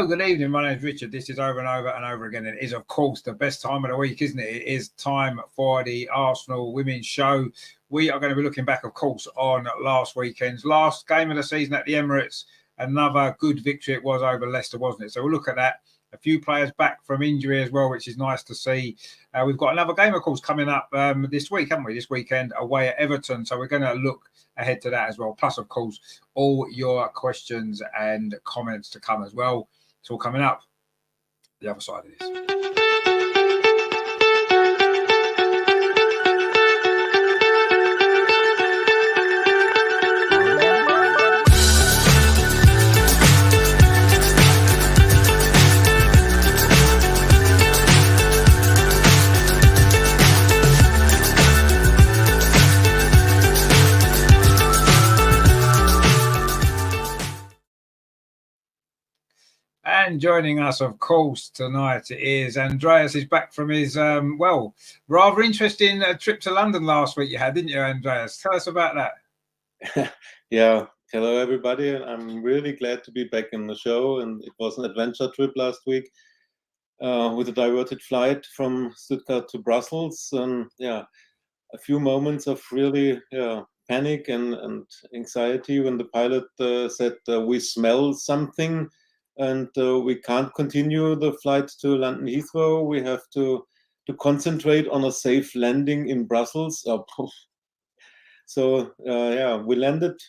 Hello, good evening. My name's Richard. This is over and over and over again. It is, of course, the best time of the week, isn't it? It is time for the Arsenal Women's Show. We are going to be looking back, of course, on last weekend's last game of the season at the Emirates. Another good victory it was over Leicester, wasn't it? So we'll look at that. A few players back from injury as well, which is nice to see. We've got another game, of course, coming up this week, haven't we? This weekend away at Everton. So we're going to look ahead to that as well. Plus, of course, all your questions and comments to come as well. It's all coming up the other side of this. And joining us, of course, tonight is Andreas. Is back from his, rather interesting trip to London last week you had, didn't you, Andreas? Tell us about that. Yeah. Hello, everybody. I'm really glad to be back in the show. And it was an adventure trip last week with a diverted flight from Stuttgart to Brussels. And a few moments of really panic and anxiety when the pilot said, we smell something. And we can't continue the flight to London Heathrow. We have to concentrate on a safe landing in Brussels. So we landed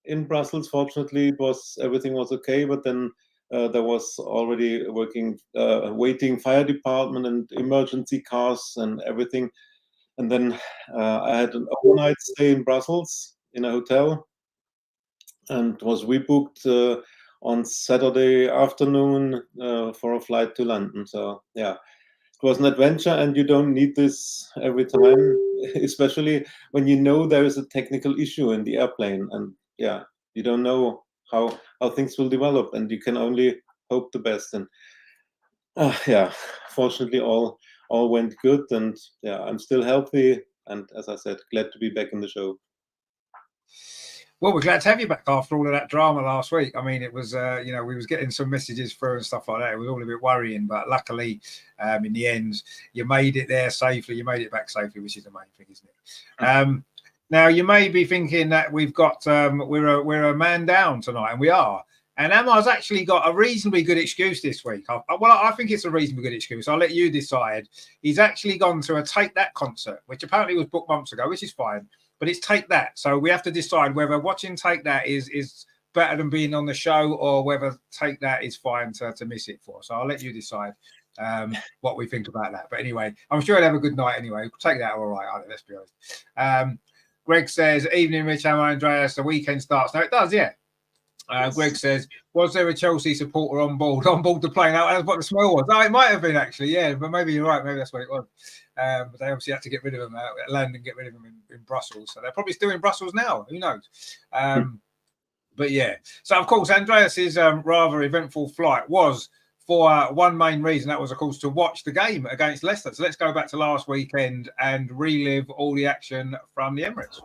in Brussels. Fortunately, everything was okay. But then there was already waiting fire department and emergency cars and everything. And then I had an overnight stay in Brussels in a hotel, and was rebooked on Saturday afternoon for a flight to London. So it was an adventure, and you don't need this every time, especially when you know there is a technical issue in the airplane, and you don't know how things will develop, and you can only hope the best. And fortunately all went good, and I'm still healthy, and as I said, glad to be back in the show. Well, we're glad to have you back after all of that drama last week. I mean, it was, we was getting some messages through and stuff like that. It was all a bit worrying, but luckily, in the end, you made it there safely. You made it back safely, which is the main thing, isn't it? Now, you may be thinking that we've got, we're a man down tonight, and we are. And Emma's actually got a reasonably good excuse this week. I think it's a reasonably good excuse. I'll let you decide. He's actually gone to a Take That concert, which apparently was booked months ago, which is fine. But it's Take That. So we have to decide whether watching Take That is better than being on the show, or whether Take That is fine to miss it for. So I'll let you decide what we think about that. But anyway, I'm sure he'll have a good night anyway. Take That all right, let's be honest. Greg says, evening, Rich and Andreas. The weekend starts. No, it does, yeah. Yes. Greg says, was there a Chelsea supporter on board the plane? That's what the smell was. Oh, it might have been actually, yeah, but maybe you're right. Maybe that's what it was. But they obviously had to get rid of them at London, get rid of them in Brussels. So they're probably still in Brussels now. Who knows? But yeah. So, of course, Andreas's rather eventful flight was for one main reason. That was, of course, to watch the game against Leicester. So let's go back to last weekend and relive all the action from the Emirates.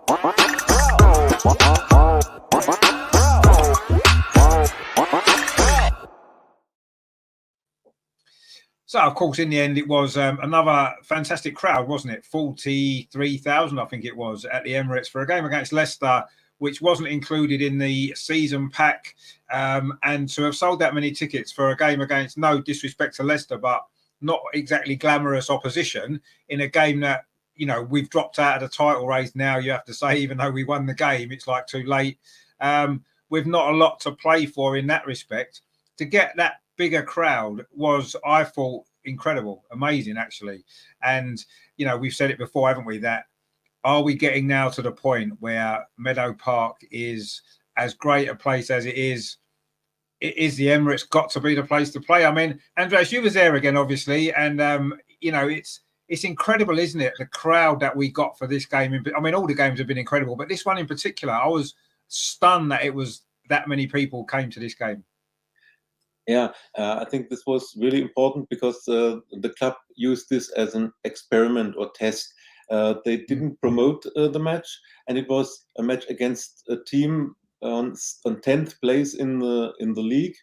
So, of course, in the end, it was another fantastic crowd, wasn't it? 43,000, I think it was, at the Emirates for a game against Leicester, which wasn't included in the season pack. And to have sold that many tickets for a game against, no disrespect to Leicester, but not exactly glamorous opposition in a game that, we've dropped out of the title race now, you have to say, even though we won the game, it's like too late. We've not a lot to play for in that respect. To get that bigger crowd was, I thought, incredible, amazing, actually. And, we've said it before, haven't we, that are we getting now to the point where Meadow Park is as great a place as it is the Emirates got to be the place to play? I mean, Andreas, you was there again, obviously, and, it's incredible, isn't it, the crowd that we got for this game. I mean, all the games have been incredible, but this one in particular, I was stunned that it was that many people came to this game. Yeah, I think this was really important because the club used this as an experiment or test. They didn't promote the match, and it was a match against a team on 10th place in the league.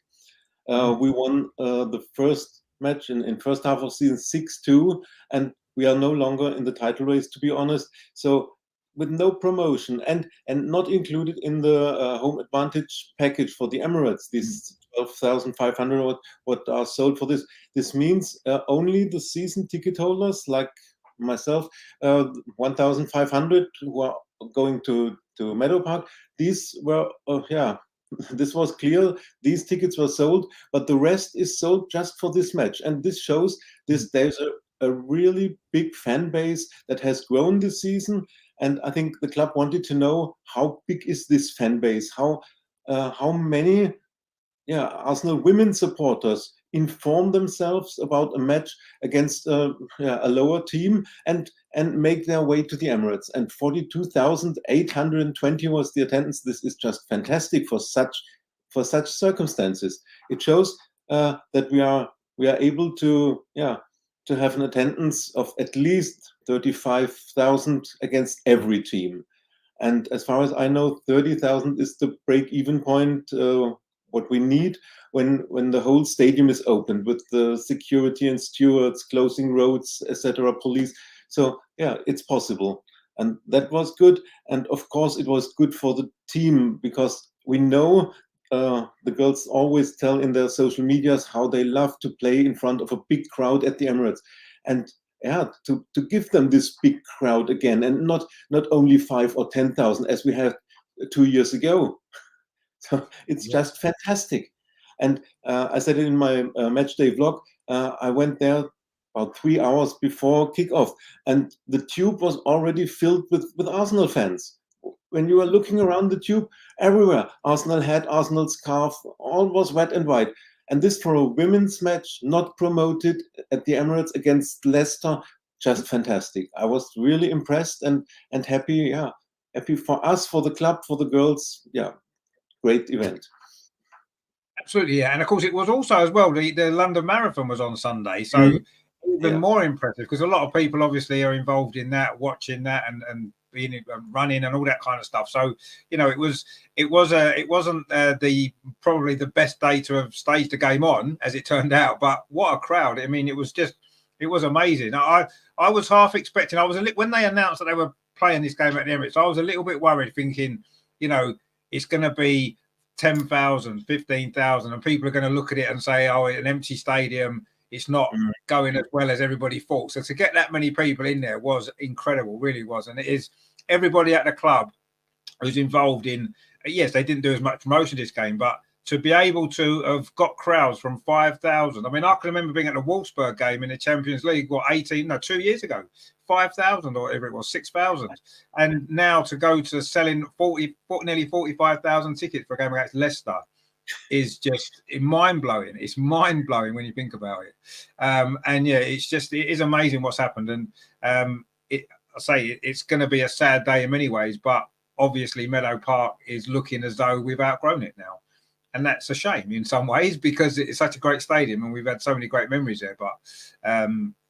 We won the first match in first half of season 6-2, and we are no longer in the title race, to be honest. So with no promotion and not included in the home advantage package for the Emirates, these 12,500 what are sold for this. This means only the season ticket holders like myself, 1,500 who are going to Meadow Park. These were, this was clear. These tickets were sold, but the rest is sold just for this match. And this shows there's a really big fan base that has grown this season. And I think the club wanted to know how big is this fan base, how many Arsenal women supporters inform themselves about a match against a lower team and make their way to the Emirates. And 42,820 was the attendance. This is just fantastic for such circumstances. It shows that we are able to have an attendance of at least 35,000 against every team. And as far as I know, 30,000 is the break-even point. What we need when the whole stadium is opened with the security and stewards closing roads, etc., police. So it's possible, and that was good. And of course, it was good for the team because we know the girls always tell in their social medias how they love to play in front of a big crowd at the Emirates, and to give them this big crowd again, and not only 5 or 10,000 as we had 2 years ago. So it's just fantastic. And I said it in my match day vlog. I went there about 3 hours before kickoff, and the tube was already filled with Arsenal fans. When you were looking around the tube, everywhere, Arsenal hat, Arsenal scarf, all was red and white. And this for a women's match, not promoted at the Emirates against Leicester, just fantastic. I was really impressed and happy. Happy for us, for the club, for the girls. Great event. Absolutely, and of course it was also as well the London Marathon was on Sunday, so even more impressive because a lot of people obviously are involved in that, watching that, and being running and all that kind of stuff. So it wasn't probably the best day to have staged a game on, as it turned out, but what a crowd! I mean, it was amazing. I was half expecting. When they announced that they were playing this game at the Emirates, I was a little bit worried, thinking, it's going to be 10,000, 15,000, and people are going to look at it and say, oh, an empty stadium, it's not going as well as everybody thought. So to get that many people in there was incredible, really was. And it is everybody at the club who's involved in, yes, they didn't do as much promotion this game, but to be able to have got crowds from 5,000. I mean, I can remember being at the Wolfsburg game in the Champions League, 2 years ago, 5,000 or whatever it was, 6,000. And now to go to selling nearly 45,000 tickets for a game against Leicester is just mind-blowing. It's mind-blowing when you think about it. It is amazing what's happened. And it's going to be a sad day in many ways, but obviously Meadow Park is looking as though we've outgrown it now. And that's a shame in some ways because it's such a great stadium and we've had so many great memories there. But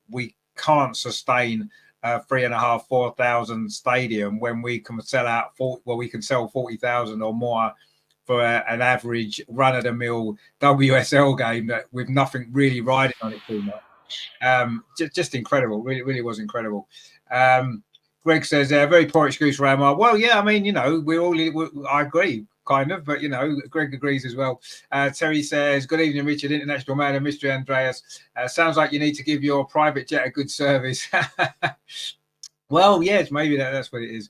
we can't sustain a 3,500, 4,000 stadium when we can sell out we can sell 40,000 or more for an average run-of-the-mill WSL game that with nothing really riding on it too much. Just incredible. Really, really was incredible. Greg says, very poor excuse for Amar. Well, yeah, I mean, I agree. Kind of, but Greg agrees as well. Terry says, good evening, Richard, international man of mystery, Andreas. Sounds like you need to give your private jet a good service. Well, yes, maybe that's what it is.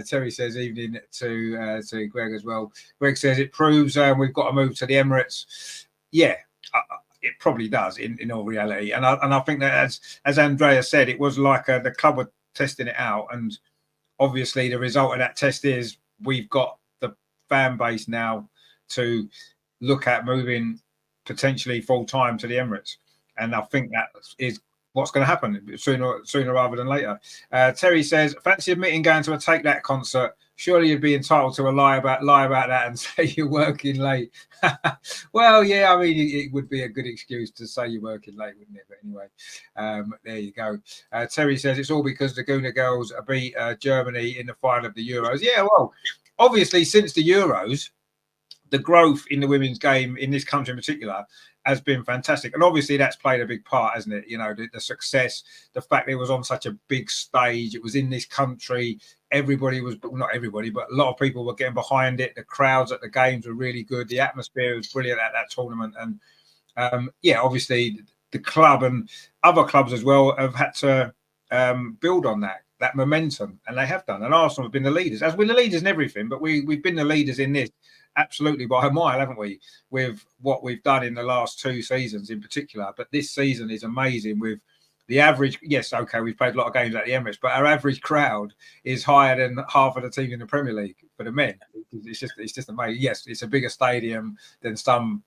Terry says, evening to Greg as well. Greg says, it proves we've got to move to the Emirates. Yeah, it probably does in all reality. And I think that as Andreas said, it was like the club were testing it out. And obviously the result of that test is we've got fan base now to look at moving potentially full time to the Emirates, and I think that is what's going to happen sooner rather than later. Terry says, fancy admitting going to a Take That concert. Surely you'd be entitled to lie about that and say you're working late. Well, yeah, I mean it would be a good excuse to say you're working late, wouldn't it? But anyway, there you go. Terry says it's all because the Gooner girls beat Germany in the final of the Euros. Yeah, well, obviously, since the Euros, the growth in the women's game in this country in particular has been fantastic. And obviously that's played a big part, hasn't it? You know, the success, the fact that it was on such a big stage, it was in this country, everybody was, not everybody, but a lot of people were getting behind it. The crowds at the games were really good. The atmosphere was brilliant at that tournament. And yeah, obviously the club and other clubs as well have had to build on that momentum, and they have done. And Arsenal have been the leaders, as we're the leaders in everything, but we've been the leaders in this absolutely by a mile, haven't we, with what we've done in the last 2 seasons in particular. But this season is amazing with the average. Yes, okay, we've played a lot of games at the Emirates, but our average crowd is higher than half of the team in the Premier League for the men. It's just amazing. Yes, it's a bigger stadium than some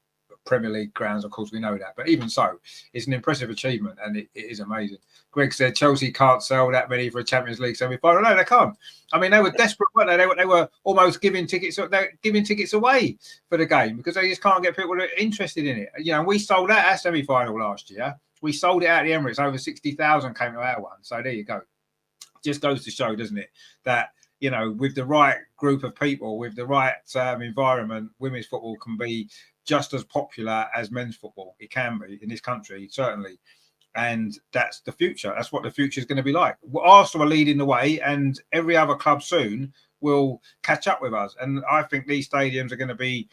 Premier League grounds, of course, we know that, but even so, it's an impressive achievement, and it is amazing. Greg said Chelsea can't sell that many for a Champions League semi-final. No, they can't. I mean, they were desperate, weren't they? They were almost giving tickets away for the game because they just can't get people that are interested in it. You know, we sold out our semi-final last year. We sold it out at the Emirates. Over 60,000 came to our one. So there you go. Just goes to show, doesn't it, that, you know, with the right group of people, with the right environment, women's football can be just as popular as men's football. It can be in this country, certainly. And that's the future. That's what the future is going to be like. Arsenal are leading the way, and every other club soon will catch up with us. And I think these stadiums are going to be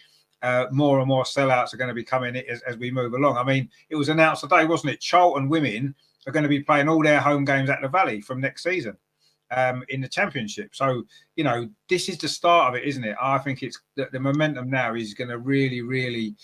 more and more sellouts are going to be coming as we move along. I mean, it was announced today, wasn't it? Charlton women are going to be playing all their home games at the Valley from next season in the Championship. So, you know, this is the start of it, isn't it? I think it's the momentum now is going to really, really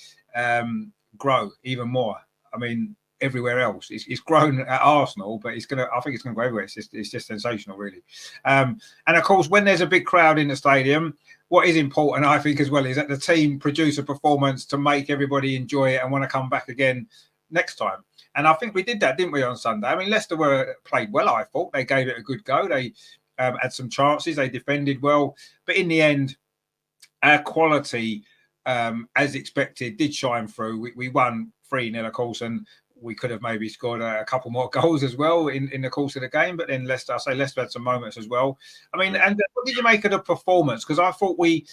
grow even more. I mean, everywhere else it's grown at Arsenal, but I think it's going to grow everywhere. It's just sensational, really. And of course, when there's a big crowd in the stadium, what is important, I think, as well, is that the team produce a performance to make everybody enjoy it and want to come back again next time. And I think we did that, didn't we, on Sunday? I mean, Leicester played well, I thought. They gave it a good go. They had some chances. They defended well. But in the end, our quality, as expected, did shine through. We won 3-0, of course, and we could have maybe scored a couple more goals as well in the course of the game. But then Leicester had some moments as well. I mean, and what did you make of the performance? Because I thought we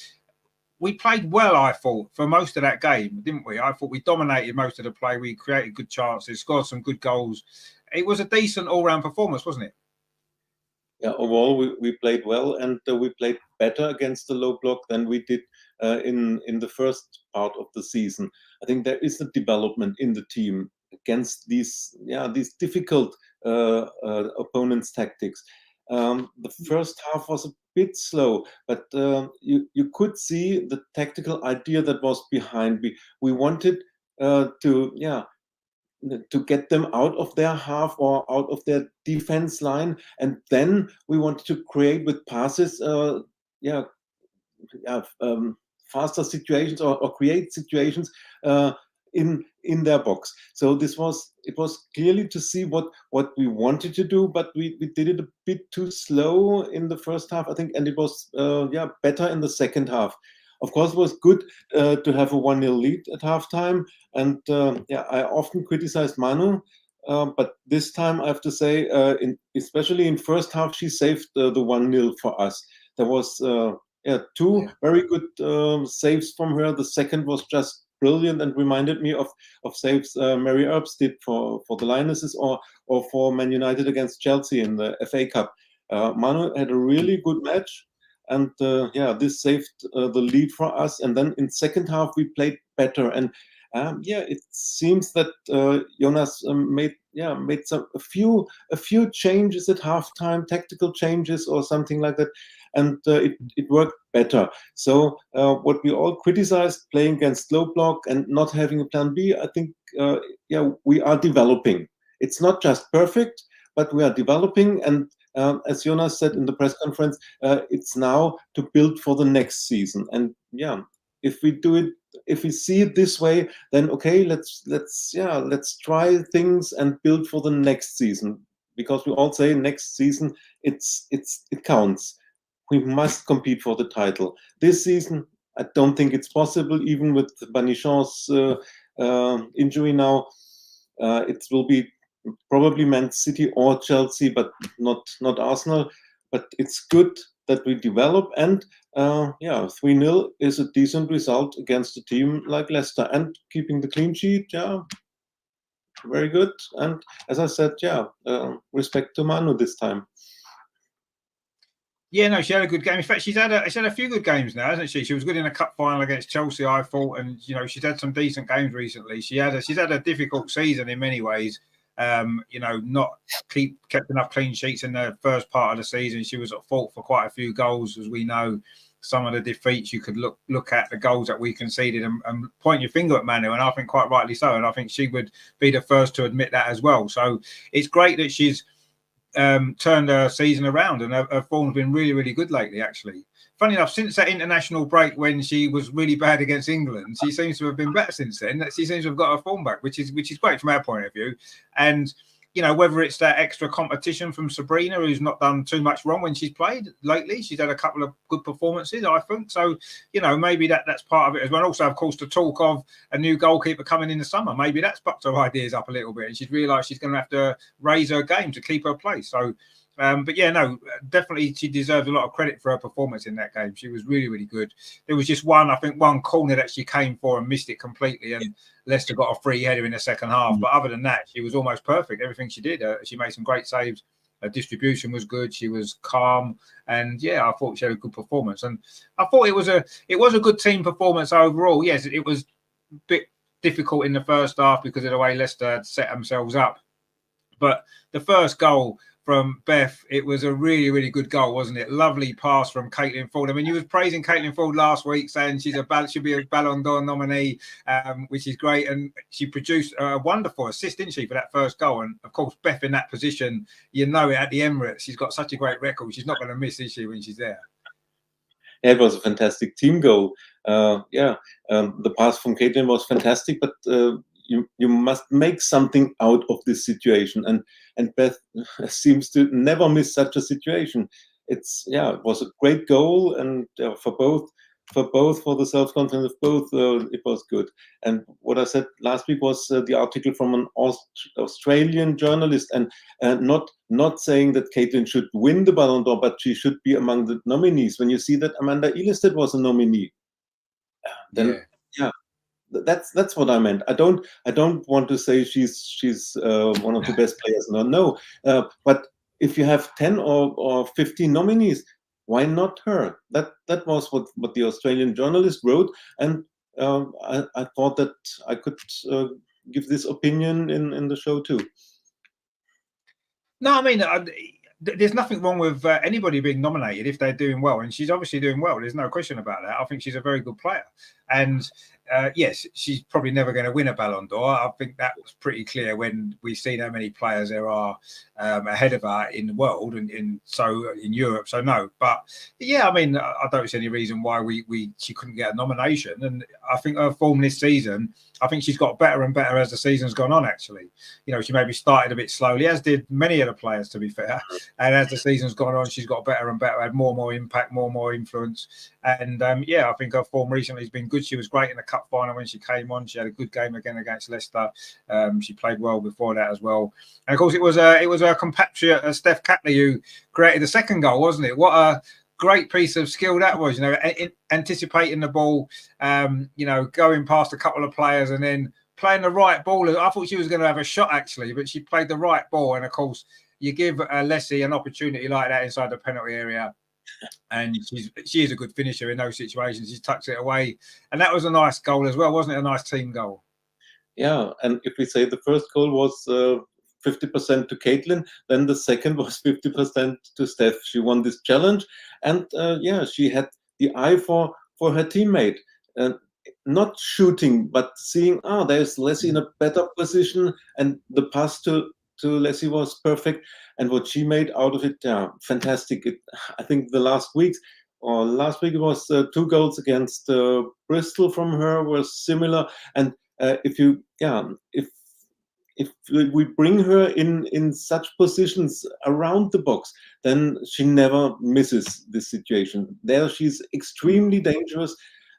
played well, I thought, for most of that game, didn't we? I thought we dominated most of the play. We created good chances, scored some good goals. It was a decent all-round performance, wasn't it? Yeah, overall, we played well, and we played better against the low block than we did in the first part of the season. I think there is a development in the team against these difficult opponents' tactics. The first half was a bit slow, but you could see the tactical idea that was behind. We wanted to get them out of their half or out of their defense line, and then we wanted to create with passes faster situations or create situations in their box. So it was clearly to see what we wanted to do, but we did it a bit too slow in the first half, I think, and it was better in the second half. Of course, it was good to have a 1-0 lead at halftime, and I often criticized Manu, but this time I have to say, especially in first half, she saved the 1-0 for us. There was two very good saves from her. The second was just brilliant and reminded me of saves Mary Earps did for the Lionesses or for Man United against Chelsea in the FA Cup. Manu had a really good match, and this saved the lead for us. And then in second half we played better, and it seems that Jonas made a few changes at halftime, tactical changes or something like that, and it worked better. So what we all criticized, playing against low block and not having a plan B, I think we are developing. It's not just perfect, but we are developing, and as Jonas said in the press conference, it's now to build for the next season. And if we see it this way, then okay, let's try things and build for the next season, because we all say next season it counts. We must compete for the title. This season, I don't think it's possible, even with Banichon's injury now. It will be probably Man City or Chelsea, but not Arsenal. But it's good that we develop. And 3-0 is a decent result against a team like Leicester, and keeping the clean sheet. Yeah, very good. And as I said, respect to Manu this time. Yeah, no, she had a good game. In fact, she's had a few good games now, hasn't she? She was good in a cup final against Chelsea, I thought, and she's had some decent games recently. She's had a difficult season in many ways. Not kept enough clean sheets in the first part of the season. She was at fault for quite a few goals, as we know. Some of the defeats you could look at the goals that we conceded and point your finger at Manu, and I think quite rightly so. And I think she would be the first to admit that as well. So it's great that she's turned her season around, and her form's been really, really good lately, actually. Funny enough, since that international break when she was really bad against England, she seems to have been better since then. She seems to have got her form back, which is great from our point of view. And whether it's that extra competition from Sabrina, who's not done too much wrong when she's played lately, she's had a couple of good performances, I think. So, maybe that's part of it as well. Also, of course, the talk of a new goalkeeper coming in the summer, maybe that's bucked her ideas up a little bit, and she's realised she's going to have to raise her game to keep her place. So, definitely she deserves a lot of credit for her performance in that game. She was really, really good. There was just one corner that she came for and missed it completely, and Leicester got a free header in the second half. But other than that, she was almost perfect. Everything she did, she made some great saves. Her distribution was good. She was calm, and I thought she had a good performance. And I thought it was a good team performance overall. Yes, it was a bit difficult in the first half because of the way Leicester had set themselves up. But the first goal from Beth, it was a really, really good goal, wasn't it? Lovely pass from Caitlin Ford. I mean, you was praising Caitlin Ford last week, saying she'll be a Ballon d'Or nominee, which is great. And she produced a wonderful assist, didn't she, for that first goal? And of course, Beth in that position, it at the Emirates. She's got such a great record. She's not going to miss, is she, when she's there? Yeah, it was a fantastic team goal. The pass from Caitlin was fantastic, but you must make something out of this situation, and Beth seems to never miss such a situation. It was a great goal, and for the self-confidence of both, it was good. And what I said last week was the article from an Australian journalist, and not saying that Caitlin should win the Ballon d'Or, but she should be among the nominees. When you see that Amanda Ilestedt was a nominee, then that's what I meant. I don't want to say she's one of the best players. No. But if you have 10 or 15 nominees, why not her? That was what the Australian journalist wrote, and I thought that I could give this opinion in the show too. No, I mean, there's nothing wrong with anybody being nominated if they're doing well, and she's obviously doing well. There's no question about that. I think she's a very good player, and yes, she's probably never going to win a Ballon d'Or. I think that was pretty clear when we've seen how many players there are ahead of her in the world and in Europe. So no, but I mean, I don't see any reason why she couldn't get a nomination. And I think her form this season, I think she's got better and better as the season's gone on. Actually, she maybe started a bit slowly, as did many of the players, to be fair. And as the season's gone on, she's got better and better, had more and more impact, more and more influence. And I think her form recently has been good. She was great in the cup final when she came on. She had a good game again against Leicester. She played well before that as well. And of course, it was her compatriot Steph Catley who created the second goal, wasn't it? What a great piece of skill that was, anticipating the ball, going past a couple of players and then playing the right ball. I thought she was going to have a shot actually, but she played the right ball. And of course, you give Leslie an opportunity like that inside the penalty area, and she is a good finisher in those situations. She tucks it away, and that was a nice goal as well, wasn't it? A nice team goal. Yeah, and if we say the first goal was 50% to Caitlin, then the second was 50% to Steph. She won this challenge, and she had the eye for her teammate. Not shooting, but seeing, there's Leslie in a better position, and the pass to Leslie was perfect. And what she made out of it, fantastic. I think last week it was 2 goals against Bristol from her was similar. And if we bring her in such positions around the box, then she never misses this situation. There she's extremely dangerous,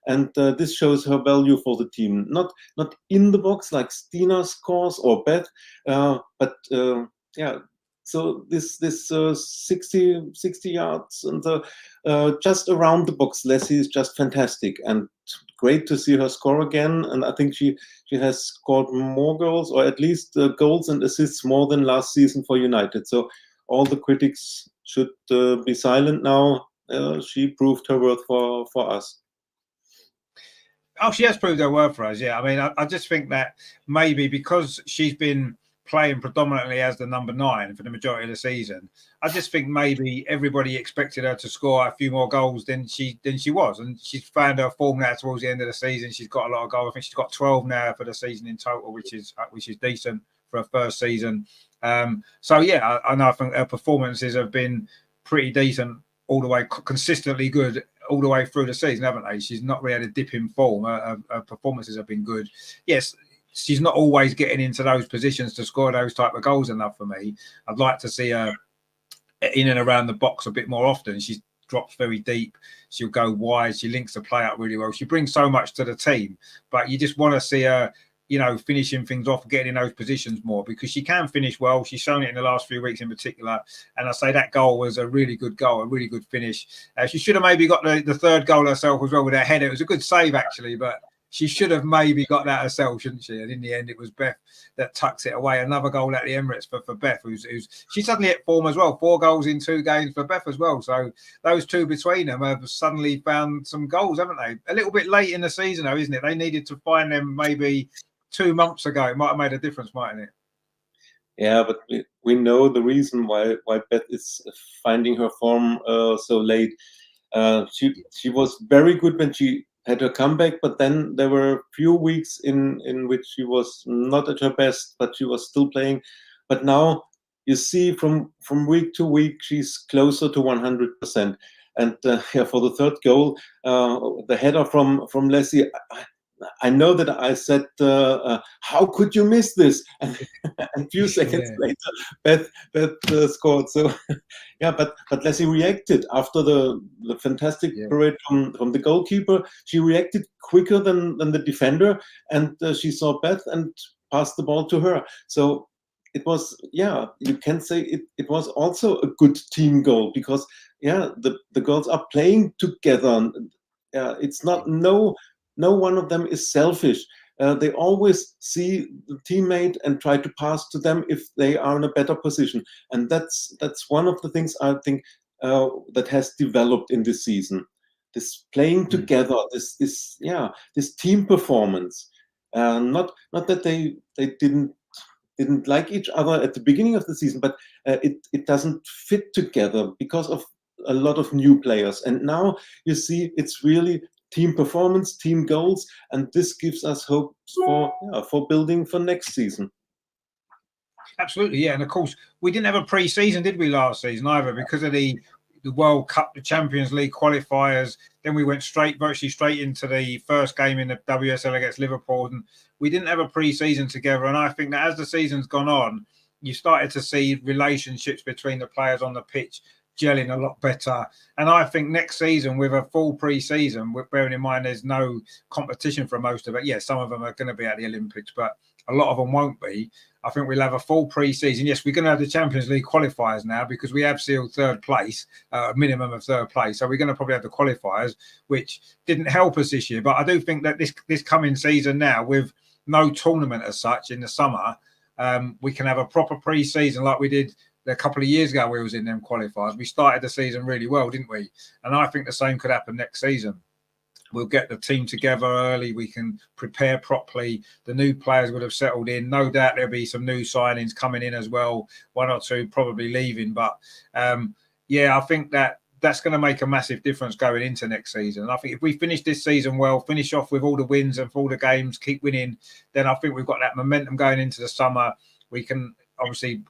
and this shows her value for the team. Not in the box like Stina scores or Beth, but so this 60 yards and just around the box, Leslie is just fantastic and great to see her score again. And I think she has scored more goals, or at least goals and assists more than last season for United. So all the critics should be silent now. She proved her worth for us. Oh, she has proved her worth for us. Yeah, I mean, I just think that maybe because she's been playing predominantly as the number 9 for the majority of the season, I just think maybe everybody expected her to score a few more goals than she was, and she's found her form now towards the end of the season. She's got a lot of goals. I think she's got 12 now for the season in total, which is decent for her first season. So yeah, I think her performances have been pretty decent all the way, consistently good all the way through the season, haven't they? She's not really had a dip in form. Her performances have been good. Yes, she's not always getting into those positions to score those type of goals enough for me. I'd like to see her in and around the box a bit more often. She's drops very deep. She'll go wide. She links the play up really well. She brings so much to the team, but you just want to see her, finishing things off, getting in those positions more, because she can finish well. She's shown it in the last few weeks in particular. And I say that goal was a really good goal, a really good finish. She should have maybe got the third goal herself as well with her header. It was a good save, actually, but she should have maybe got that herself, shouldn't she? And in the end, it was Beth that tucks it away. Another goal at the Emirates for Beth, who's she suddenly hit form as well. 4 goals in 2 games for Beth as well. So those two between them have suddenly found some goals, haven't they? A little bit late in the season, though, isn't it? They needed to find them maybe 2 months ago. It might have made a difference, mightn't it? Yeah, but we know the reason why Beth is finding her form so late. She was very good when she had her comeback, but then there were a few weeks in which she was not at her best, but she was still playing. But now you see from week to week she's closer to 100%. And for the third goal, the header from Leslie, I know that I said, how could you miss this? And a few seconds later, Beth scored. So, yeah, but Leslie reacted after the fantastic parade from the goalkeeper. She reacted quicker than the defender, and she saw Beth and passed the ball to her. So it was, you can say it was also a good team goal, because, the girls are playing together. It's not no one of them is selfish. They always see the teammate and try to pass to them if they are in a better position. And that's one of the things I think that has developed in this season. This playing together, this team performance. Not that they didn't like each other at the beginning of the season, but it doesn't fit together because of a lot of new players. And now you see it's really team performance, team goals, and this gives us hope for building for next season. Absolutely, yeah. And of course, we didn't have a pre-season, did we, last season either, because of the World Cup, the Champions League qualifiers. Then we went virtually straight into the first game in the WSL against Liverpool, and we didn't have a pre-season together. And I think that as the season's gone on, you started to see relationships between the players on the pitch gelling a lot better. And I think next season, with a full pre-season, bearing in mind there's no competition for most of it. Yes, some of them are going to be at the Olympics, but a lot of them won't be. I think we'll have a full pre-season. Yes, we're going to have the Champions League qualifiers now, because we have sealed third place, a minimum of third place. So we're going to probably have the qualifiers, which didn't help us this year. But I do think that this coming season now, with no tournament as such in the summer, we can have a proper pre-season like we did a couple of years ago. We was in them qualifiers. We started the season really well, didn't we? And I think the same could happen next season. We'll get the team together early. We can prepare properly. The new players would have settled in. No doubt there'll be some new signings coming in as well. 1 or 2 probably leaving. But, I think that's going to make a massive difference going into next season. And I think if we finish this season well, finish off with all the wins and for all the games, keep winning, then I think we've got that momentum going into the summer. We can, obviously,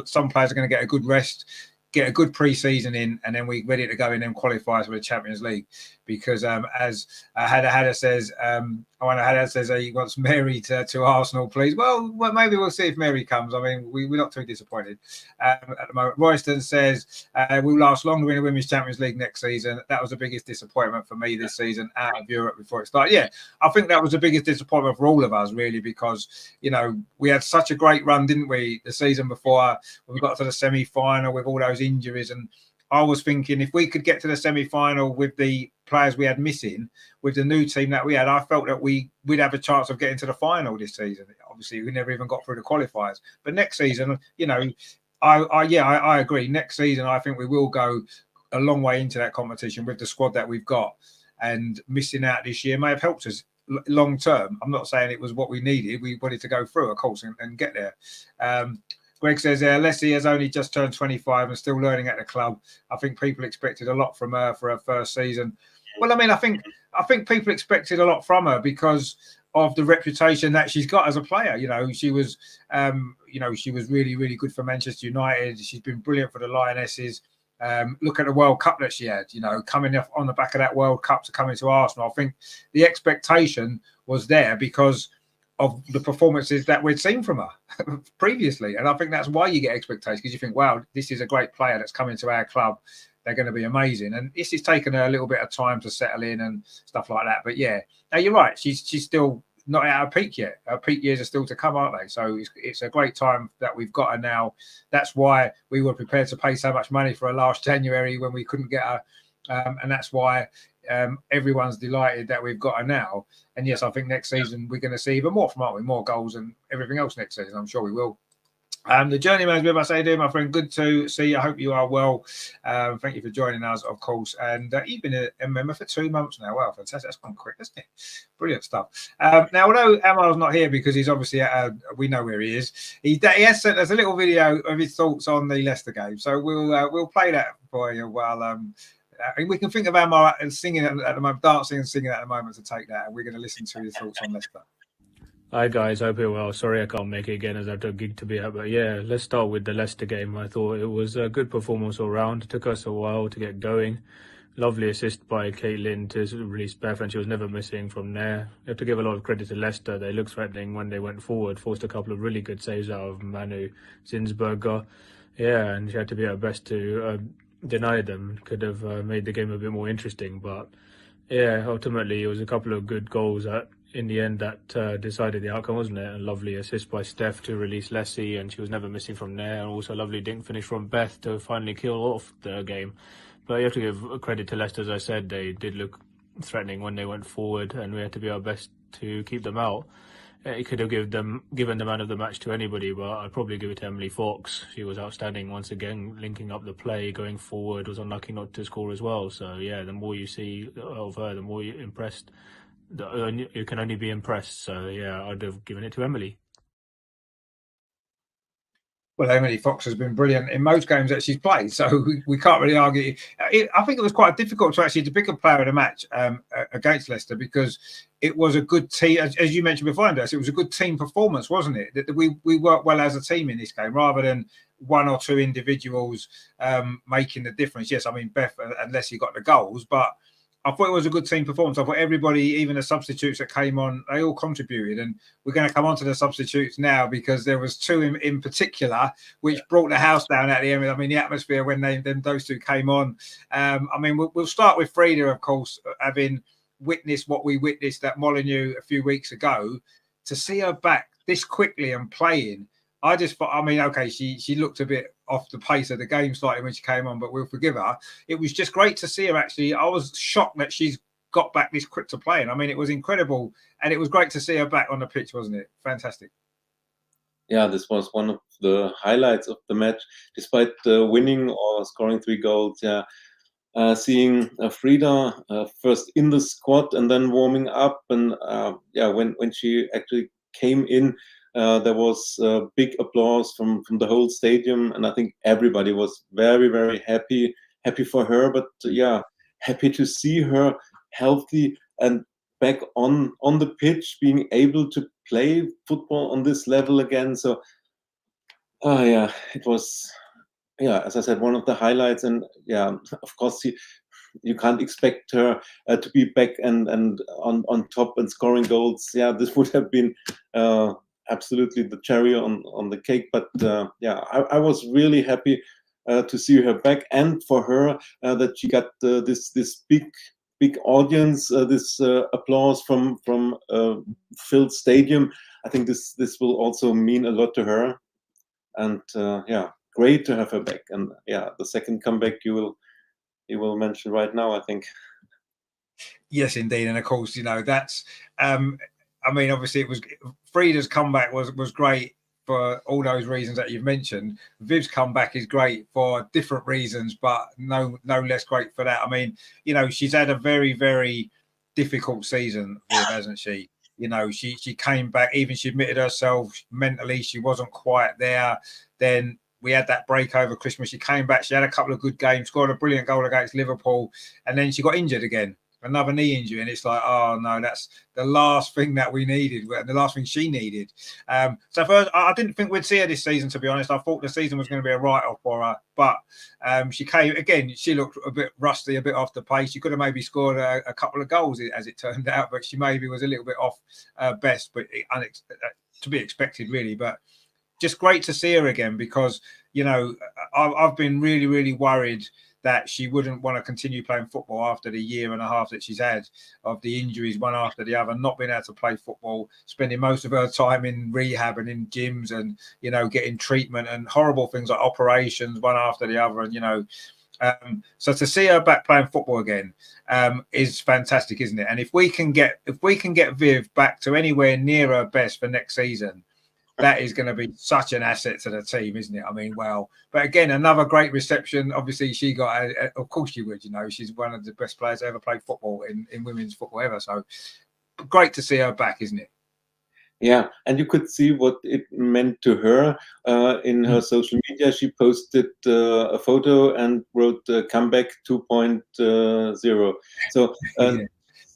some players are going to get a good rest, get a good pre-season in, and then we're ready to go in them qualifiers for the Champions League. Because as Hada says, I I know Haddad says he wants Mary to Arsenal, please. Well, maybe we'll see if Mary comes. I mean, we're not too disappointed at the moment. Royston says we'll last longer in the Women's Champions League next season. That was the biggest disappointment for me this season out of Europe before it started. Yeah, I think that was the biggest disappointment for all of us, really, because, you know, we had such a great run, didn't we, the season before when we got to the semi-final with all those injuries. And I was thinking if we could get to the semi-final with the players we had missing, with the new team that we had, I felt that we'd have a chance of getting to the final this season. Obviously, we never even got through the qualifiers. But next season, you know, I agree. Next season, I think we will go a long way into that competition with the squad that we've got. And missing out this year may have helped us long term. I'm not saying it was what we needed. We wanted to go through, of course, and get there. Greg says, Leslie has only just turned 25 and still learning at the club. I think people expected a lot from her for her first season. Well, I mean, I think people expected a lot from her because of the reputation that she's got as a player. You know, she was really, really good for Manchester United. She's been brilliant for the Lionesses. Look at the World Cup that she had, you know, coming off on the back of that World Cup to come into Arsenal. I think the expectation was there because of the performances that we'd seen from her previously. And I think that's why you get expectations, because you think, wow, this is a great player that's coming to our club. They're going to be amazing. And this has taken her a little bit of time to settle in and stuff like that. But yeah, no, you're right. She's still not at her peak yet. Her peak years are still to come, aren't they? So it's a great time that we've got her now. That's why we were prepared to pay so much money for her last January when we couldn't get her. And that's why everyone's delighted that we've got her now. And yes, I think next season we're going to see even more from, aren't we? More goals and everything else next season. I'm sure we will. The journeyman's with us. How you doing, my friend? Good to see you. I hope you are well. Thank you for joining us, of course. And you've been a member for 2 months now. Wow, fantastic. That's gone quick, isn't it? Brilliant stuff. Now, although Amar's not here because he's obviously we know where he is. He has sent us a little video of his thoughts on the Leicester game. So we'll play that for you while we can think of Amar singing at the moment, dancing and singing at the moment to take that. And we're going to listen to his thoughts on Leicester. Hi guys, hope you're well. Sorry I can't make it again as I have a gig to be at, but yeah, let's start with the Leicester game. I thought it was a good performance all round. It took us a while to get going. Lovely assist by Caitlin to release Beth, and she was never missing from there. You have to give a lot of credit to Leicester. They looked threatening when they went forward, forced a couple of really good saves out of Manu Zinsberger. Yeah, and she had to be her best to deny them. Could have made the game a bit more interesting, but yeah, ultimately it was a couple of good goals in the end that decided the outcome, wasn't it? A lovely assist by Steph to release Lessie, and she was never missing from there. And also a lovely dink finish from Beth to finally kill off the game. But you have to give credit to Leicester, as I said. They did look threatening when they went forward, and we had to be our best to keep them out. It could have given the man of the match to anybody, but I'd probably give it to Emily Fox. She was outstanding once again, linking up the play, going forward, was unlucky not to score as well. So yeah, the more you see of her, the more you're impressed. You can only be impressed. So yeah, I'd have given it to Emily. Well, Emily Fox has been brilliant in most games that she's played, so we can't really argue. I think it was quite difficult to actually pick a player of the match against Leicester because it was a good team, as you mentioned before, Andreas. It was a good team performance, wasn't it? That we worked well as a team in this game rather than one or two individuals making the difference. Yes, I mean Beth and Leslie got the goals, but I thought it was a good team performance. I thought everybody, even the substitutes that came on, they all contributed. And we're going to come on to the substitutes now because there was two in particular which brought the house down at the end. I mean, the atmosphere when those two came on. I mean, we'll start with Frida, of course, having witnessed what we witnessed at Molineux a few weeks ago. To see her back this quickly and playing, I just thought, I mean, okay, she looked a bit off the pace of the game slightly when she came on, but we'll forgive her. It was just great to see her, actually. I was shocked that she's got back this quick to playing. I mean, it was incredible, and it was great to see her back on the pitch, wasn't it? Fantastic. Yeah, this was one of the highlights of the match, despite winning or scoring 3 goals. Yeah, seeing Frida first in the squad and then warming up, and yeah, when she actually came in, there was big applause from the whole stadium, and I think everybody was very, very happy for her. But yeah, happy to see her healthy and back on the pitch, being able to play football on this level again. So yeah, it was, yeah, as I said, one of the highlights. And yeah, of course, you can't expect her to be back and on top and scoring goals. Yeah, this would have been absolutely the cherry on the cake. But yeah, I was really happy to see her back, and for her that she got this big audience, this applause from filled stadium. I think this will also mean a lot to her, and yeah, great to have her back. And yeah, the second comeback you will mention right now, I think. Yes, indeed, and of course, that's. I mean, obviously, it was Frida's comeback was great for all those reasons that you've mentioned. Viv's comeback is great for different reasons, but no less great for that. I mean, she's had a very, very difficult season, Viv, hasn't she? She came back, even she admitted herself mentally she wasn't quite there. Then we had that break over Christmas. She came back, she had a couple of good games, scored a brilliant goal against Liverpool, and then she got injured again. Another knee injury, and it's like, oh no, that's the last thing that we needed, the last thing she needed. So first, I didn't think we'd see her this season, to be honest. I thought the season was going to be a write-off for her, but she came again. She looked a bit rusty, a bit off the pace. She could have maybe scored a couple of goals, as it turned out, but she maybe was a little bit off best, but to be expected, really. But just great to see her again, because I've been really, really worried that she wouldn't want to continue playing football after the year and a half that she's had of the injuries, one after the other, not being able to play football, spending most of her time in rehab and in gyms and, getting treatment and horrible things like operations, one after the other. And, so to see her back playing football again is fantastic, isn't it? And if we can get Viv back to anywhere near her best for next season, that is going to be such an asset to the team, isn't it? I mean, well, but again, another great reception. Obviously, she got, of course she would, she's one of the best players to ever play football in women's football ever. So great to see her back, isn't it? Yeah, and you could see what it meant to her in her social media. She posted a photo and wrote comeback 2.0. So Yeah.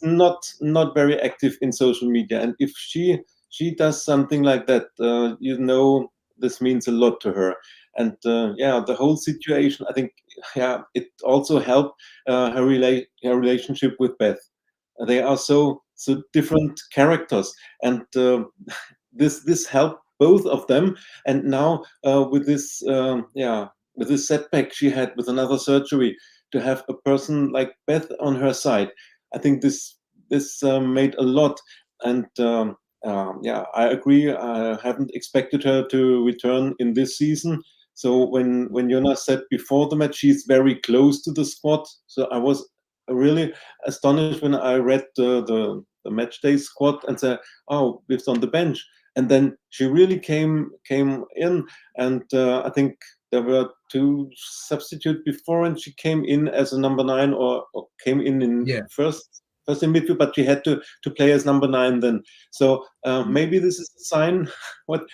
not very active in social media. And if she does something like that, this means a lot to her. And yeah, the whole situation, I think, yeah, it also helped her relationship with Beth. They are so different characters, and this helped both of them. And now with this setback she had with another surgery, to have a person like Beth on her side, I think this made a lot. And yeah, I agree. I haven't expected her to return in this season. So when Jonas said before the match she's very close to the squad, so I was really astonished when I read the match day squad and said, "Oh, Viv's on the bench." And then she really came in, and I think there were two substitutes before, and she came in as a number 9, or came in first in midfield, but she had to play as number 9 then. So maybe this is a sign what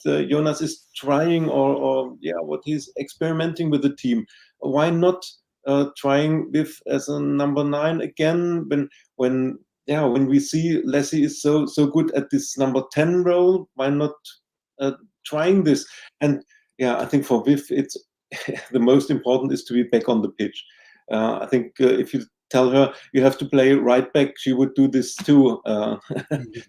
Jonas is trying, or yeah, what he's experimenting with the team. Why not trying Viv as a number 9 again, when we see Lassie is so good at this number 10 role? Why not trying this? And yeah, I think for Viv, it's the most important is to be back on the pitch. I think if you tell her you have to play right back, she would do this too.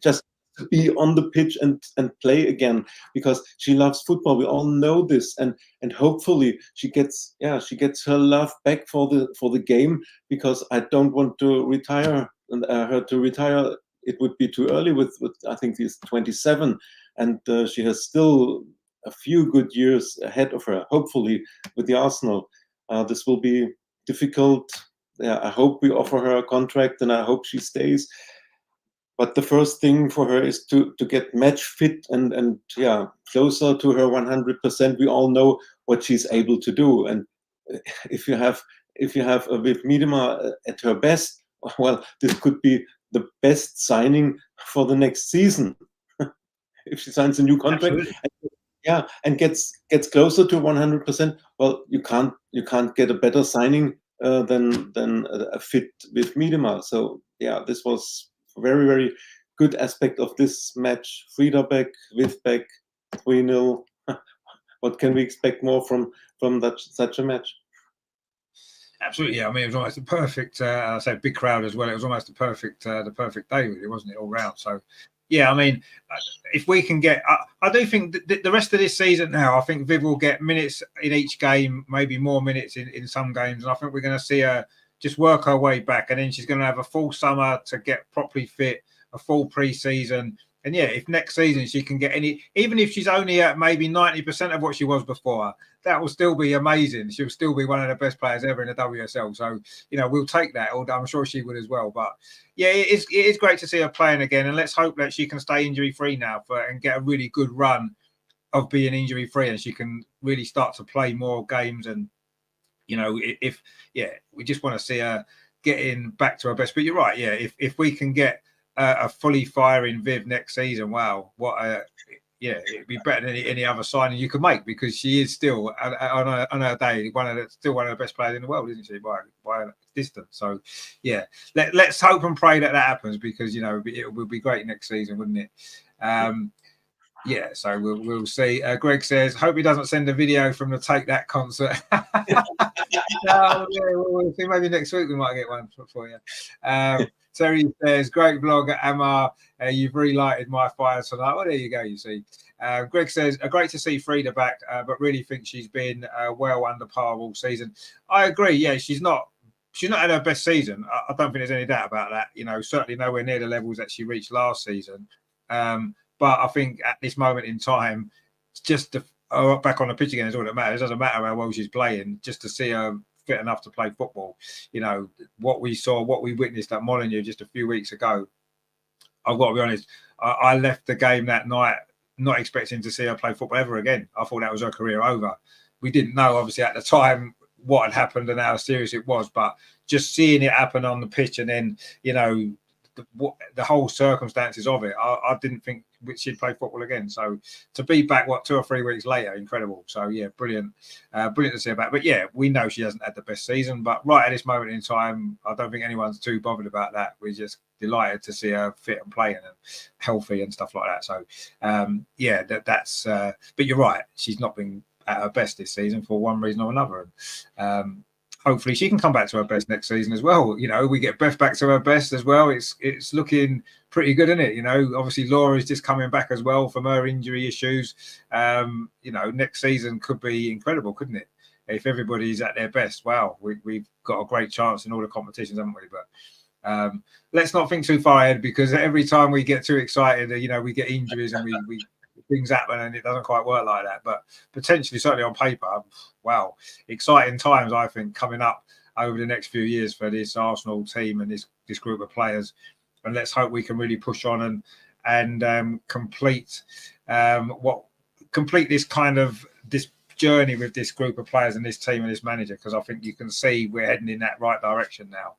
Just to be on the pitch and play again, because she loves football. We all know this, and hopefully she gets her love back for the game, because I don't want to retire her to retire. It would be too early with I think she's 27, and she has still a few good years ahead of her. Hopefully with the Arsenal, this will be difficult. Yeah, I hope we offer her a contract, and I hope she stays. But the first thing for her is to get match fit and yeah, closer to her 100%. We all know what she's able to do, and if you have a Viv Miedema at her best, well, this could be the best signing for the next season. If she signs a new contract, and gets closer to 100%, well, you can't get a better signing than a fit Viv Miedema. So yeah, this was very, very good aspect of this match. Frida back, Viv back, 3-0. What can we expect more from such a match? Absolutely, yeah. I mean, it was almost the perfect. I said big crowd as well. It was almost the perfect day, really, wasn't it, all round? So, yeah. I mean, if we can get, I do think the rest of this season now, I think Viv will get minutes in each game, maybe more minutes in some games, and I think we're going to see her just work her way back, and then she's going to have a full summer to get properly fit, a full pre-season. And yeah, if next season she can get even if she's only at maybe 90% of what she was before, that will still be amazing. She'll still be one of the best players ever in the WSL. So, we'll take that. Although I'm sure she would as well. But yeah, it is great to see her playing again. And let's hope that she can stay injury free now and get a really good run of being injury free, and she can really start to play more games. And, we just want to see her getting back to her best. But you're right. Yeah. If we can get a fully firing Viv next season, wow, it'd be better than any other signing you could make, because she is still on her day one of the best players in the world, isn't she, by a distance? So yeah, let's hope and pray that happens, because it will be great next season, wouldn't it? Yeah, so we'll see. Greg says, hope he doesn't send a video from the Take That concert. No, yeah, we'll see. Maybe next week we might get one for you. Terry says, great vlog at Amar. You've relighted my fire tonight. Well, there you go, you see. Greg says, great to see Frida back, but really think she's been well under par all season. I agree. Yeah, she's not had her best season. I don't think there's any doubt about that. Certainly nowhere near the levels that she reached last season. But I think at this moment in time, just back on the pitch again is all that matters. It doesn't matter how well she's playing, just to see her fit enough to play football. What we witnessed at Molineux just a few weeks ago, I've got to be honest, I left the game that night not expecting to see her play football ever again. I thought that was her career over. We didn't know, obviously, at the time what had happened and how serious it was, but just seeing it happen on the pitch, and then, the whole circumstances of it, I didn't think she'd play football again. So to be back, 2 or 3 weeks later, incredible. So yeah, brilliant to see her back. But yeah, we know she hasn't had the best season, but right at this moment in time, I don't think anyone's too bothered about that. We're just delighted to see her fit and playing and healthy and stuff like that. So that's but you're right, she's not been at her best this season for one reason or another. Hopefully she can come back to her best next season as well. We get Beth back to her best as well. It's looking pretty good, isn't it? Obviously Laura's just coming back as well from her injury issues. Next season could be incredible, couldn't it? If everybody's at their best. Wow, we've got a great chance in all the competitions, haven't we? But let's not think too far ahead, because every time we get too excited, we get injuries and we things happen and it doesn't quite work like that. But potentially, certainly on paper, wow, exciting times, I think, coming up over the next few years for this Arsenal team and this group of players. And let's hope we can really push on and complete this journey with this group of players and this team and this manager, because I think you can see we're heading in that right direction now.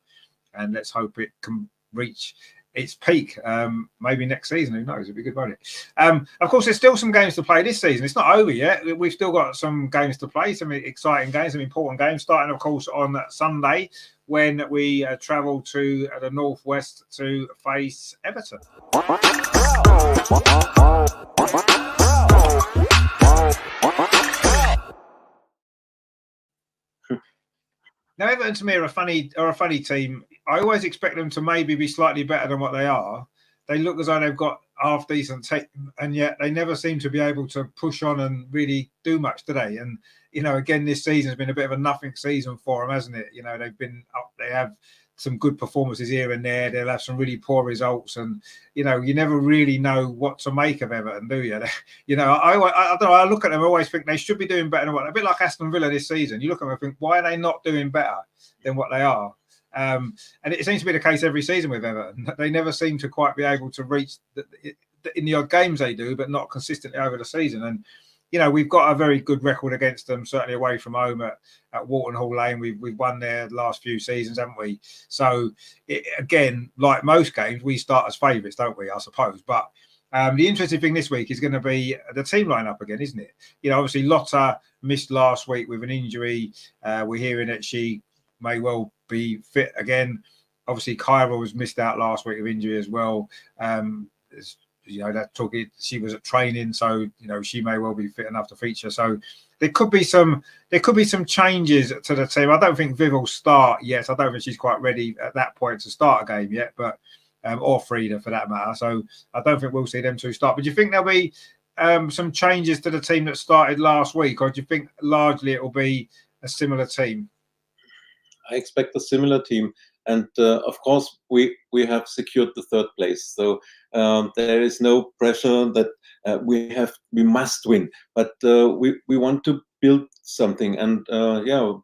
And let's hope it can reach its peak maybe next season. Who knows? It'd be good, won't it? Of course, there's still some games to play this season. It's not over yet. We've still got some games to play, some exciting games, some important games, starting, of course, on Sunday when we travel to the northwest to face Everton. Now, Everton to me are a funny team. I always expect them to maybe be slightly better than what they are. They look as though they've got half decent tech, and yet they never seem to be able to push on and really do much today. And again, this season has been a bit of a nothing season for them, hasn't it? They've been up. They have some good performances here and there. They'll have some really poor results, and you never really know what to make of Everton, do you? I don't know. I look at them, I always think they should be doing better than what. A bit like Aston Villa this season. You look at them and think, why are they not doing better than what they are? And it seems to be the case every season with Everton. They never seem to quite be able to reach in the odd games they do, but not consistently over the season. And we've got a very good record against them, certainly away from home at Walton Hall Lane. We've won there the last few seasons, haven't we? So, again, like most games, we start as favourites, don't we, I suppose? But the interesting thing this week is going to be the team lineup again, isn't it? Obviously, Lotta missed last week with an injury. We're hearing that she may well be fit again. Obviously, Kyra was missed out last week with injury as well. That talking, she was at training, so she may well be fit enough to feature. So there could be some changes to the team. I don't think Viv will start yet. I don't think she's quite ready at that point to start a game yet, but or Frida for that matter. So I don't think we'll see them two start. But do you think there'll be some changes to the team that started last week, or do you think largely it will be a similar team? I expect a similar team. And of course, we have secured the third place. So there is no pressure that we must win. But we want to build something and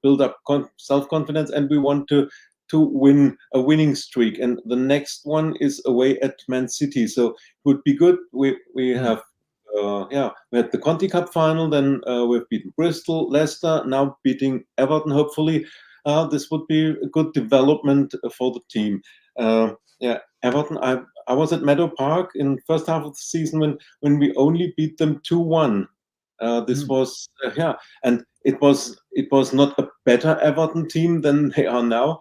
build up self-confidence, and we want to win a winning streak. And the next one is away at Man City. So it would be good. We have we had the Conti Cup final, then we've beaten Bristol, Leicester, now beating Everton, hopefully. This would be a good development for the team. Everton, I was at Meadow Park in the first half of the season when we only beat them 2-1. This was, and it was not a better Everton team than they are now.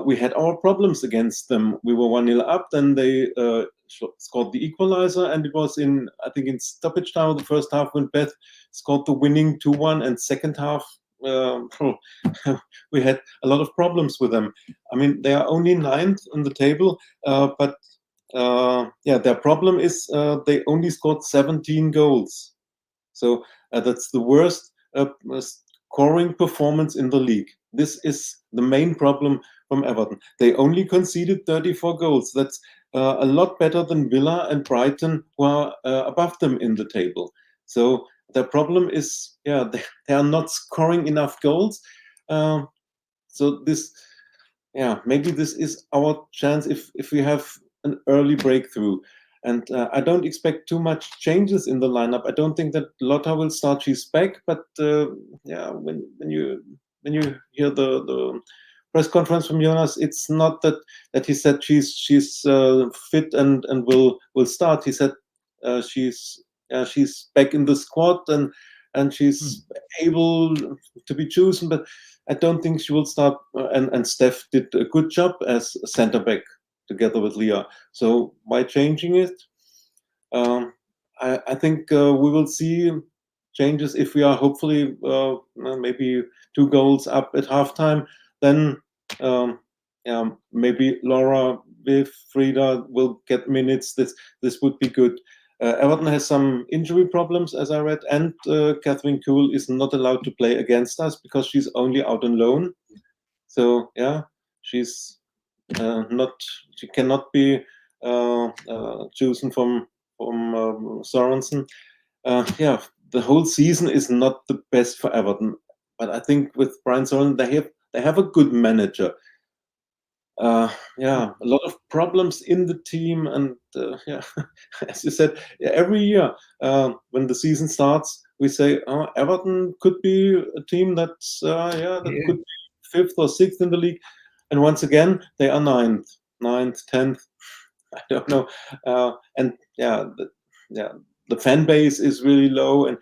We had our problems against them. We were 1-0 up, then they scored the equalizer, and it was in stoppage time of the first half when Beth scored the winning 2-1, and second half we had a lot of problems with them. I mean, they are only 9th on the table, but their problem is they only scored 17 goals. So that's the worst scoring performance in the league. This is the main problem from Everton. They only conceded 34 goals. That's a lot better than Villa and Brighton, who are above them in the table. So the problem is, they are not scoring enough goals. So this, maybe this is our chance if we have an early breakthrough. And I don't expect too much changes in the lineup. I don't think that Lotta will start. She's back, but when you hear the press conference from Jonas, it's not that he said she's fit and will start. He said she's back in the squad and she's able to be chosen, but I don't think she will start. And Steph did a good job as a centre back together with Leah. So by changing it, I think we will see changes if we are hopefully maybe 2 goals up at halftime. Then maybe Laura with Frida will get minutes. This would be good. Everton has some injury problems, as I read, and Catherine Kuhl is not allowed to play against us because she's only out on loan. So she's she cannot be chosen from Sorensen. The whole season is not the best for Everton, but I think with Brian Sorensen they have a good manager. A lot of problems in the team, and as you said, every year when the season starts, we say, Everton could be a team that could be 5th or 6th in the league, and once again they are 9th, 10th. I don't know, the fan base is really low, and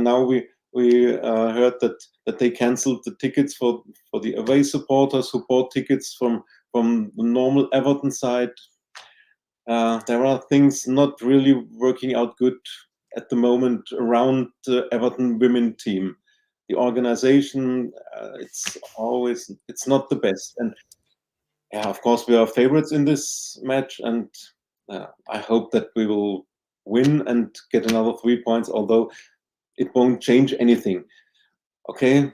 now we heard that they cancelled the tickets for the away supporters who bought tickets from the normal Everton side. There are things not really working out good at the moment around the Everton women team. The organization, it's not the best. And of course, we are favorites in this match, and I hope that we will win and get another 3 points, although it won't change anything. Okay,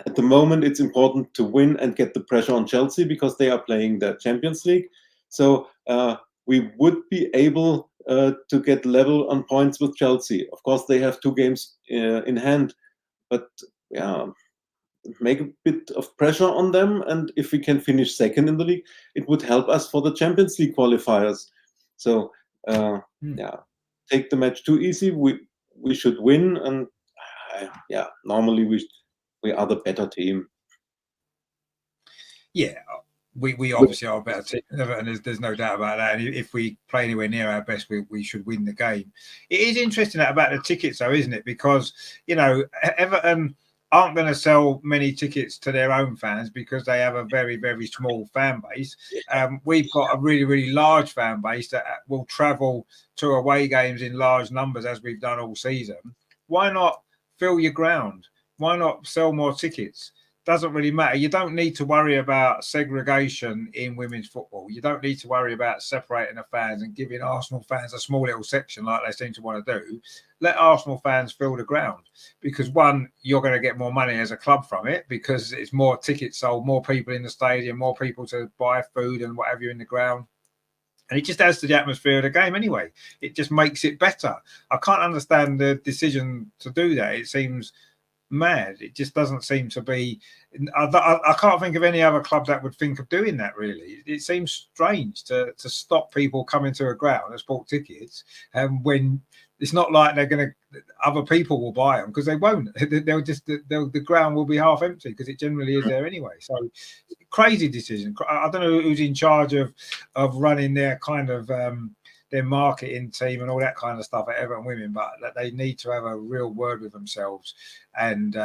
at the moment, it's important to win and get the pressure on Chelsea because they are playing the Champions League. So we would be able to get level on points with Chelsea. Of course, they have 2 games in hand, but make a bit of pressure on them. And if we can finish 2nd in the league, it would help us for the Champions League qualifiers. So take the match too easy. We should win, and normally we are the better team. Yeah, we obviously are a better team, and there's no doubt about that. And if we play anywhere near our best, we should win the game. It is interesting about the tickets, though, isn't it? Because Everton aren't going to sell many tickets to their own fans because they have a very, very small fan base. We've got a really, really large fan base that will travel to away games in large numbers, as we've done all season. Why not fill your ground? sell more tickets? Doesn't really matter. You don't need to worry about segregation in women's football. You don't need to worry about separating the fans and giving Arsenal fans a small little section like they seem to want to do. Let Arsenal fans fill the ground, because one, you're going to get more money as a club from it because it's more tickets sold, more people in the stadium, more people to buy food and whatever in the ground. And it just adds to the atmosphere of the game anyway. It just makes it better. I can't understand the decision to do that. It seems mad. It just doesn't seem to be. I can't think of any other club that would think of doing that, really. It seems strange to stop people coming to a ground and bought tickets, and when it's not like they're going to, other people will buy them, because they won't. The ground will be half empty because it generally is there anyway. So crazy decision. I don't know who's in charge of running their kind of their marketing team and all that kind of stuff at Everton Women, but that they need to have a real word with themselves and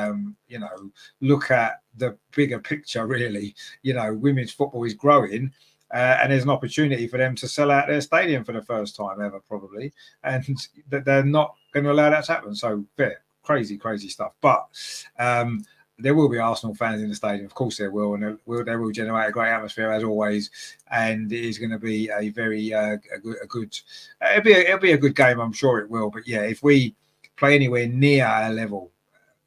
look at the bigger picture, really. Women's football is growing, and there's an opportunity for them to sell out their stadium for the first time ever, probably, and that they're not going to allow that to happen. So crazy stuff. But there will be Arsenal fans in the stadium, of course there will, and they will generate a great atmosphere as always. And it is going to be a very good. It'll be a good game, I'm sure it will. But yeah, if we play anywhere near our level,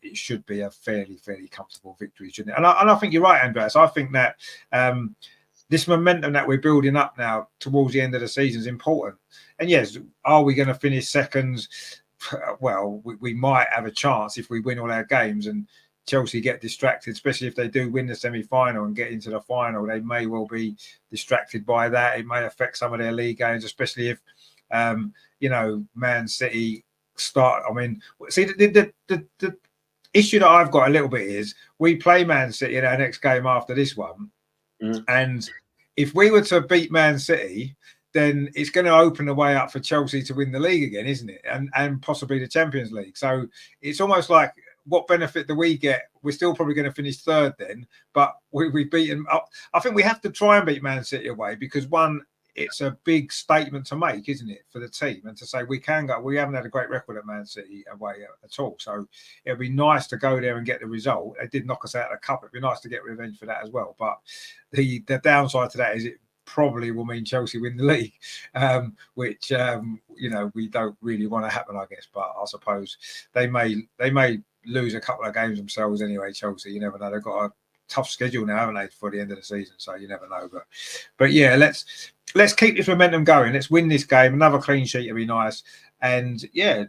it should be a fairly comfortable victory, shouldn't it? And I think you're right, Andreas. I think that this momentum that we're building up now towards the end of the season is important. And yes, are we going to finish seconds? Well, we might have a chance if we win all our games and Chelsea get distracted, especially if they do win the semi-final and get into the final. They may well be distracted by that. It may affect some of their league games, especially if Man City start. I mean, see, the issue that I've got a little bit is we play Man City in our next game after this one, and if we were to beat Man City, then it's going to open the way up for Chelsea to win the league again, isn't it? And possibly the Champions League. So it's almost like, what benefit do we get? We're still probably going to finish third then, but we've beaten up. I think we have to try and beat Man City away, because one, it's a big statement to make, isn't it, for the team, and to say we can go. We haven't had a great record at Man City away at all, so it'd be nice to go there and get the result. They did knock us out of the cup. It'd be nice to get revenge for that as well. But the downside to that is it probably will mean Chelsea win the league, which we don't really want to happen, I guess. But I suppose they may lose a couple of games themselves anyway. Chelsea, you never know. They've got a tough schedule now, haven't they, for the end of the season? So you never know. But yeah, let's keep this momentum going. Let's win this game. Another clean sheet would be nice, and yeah,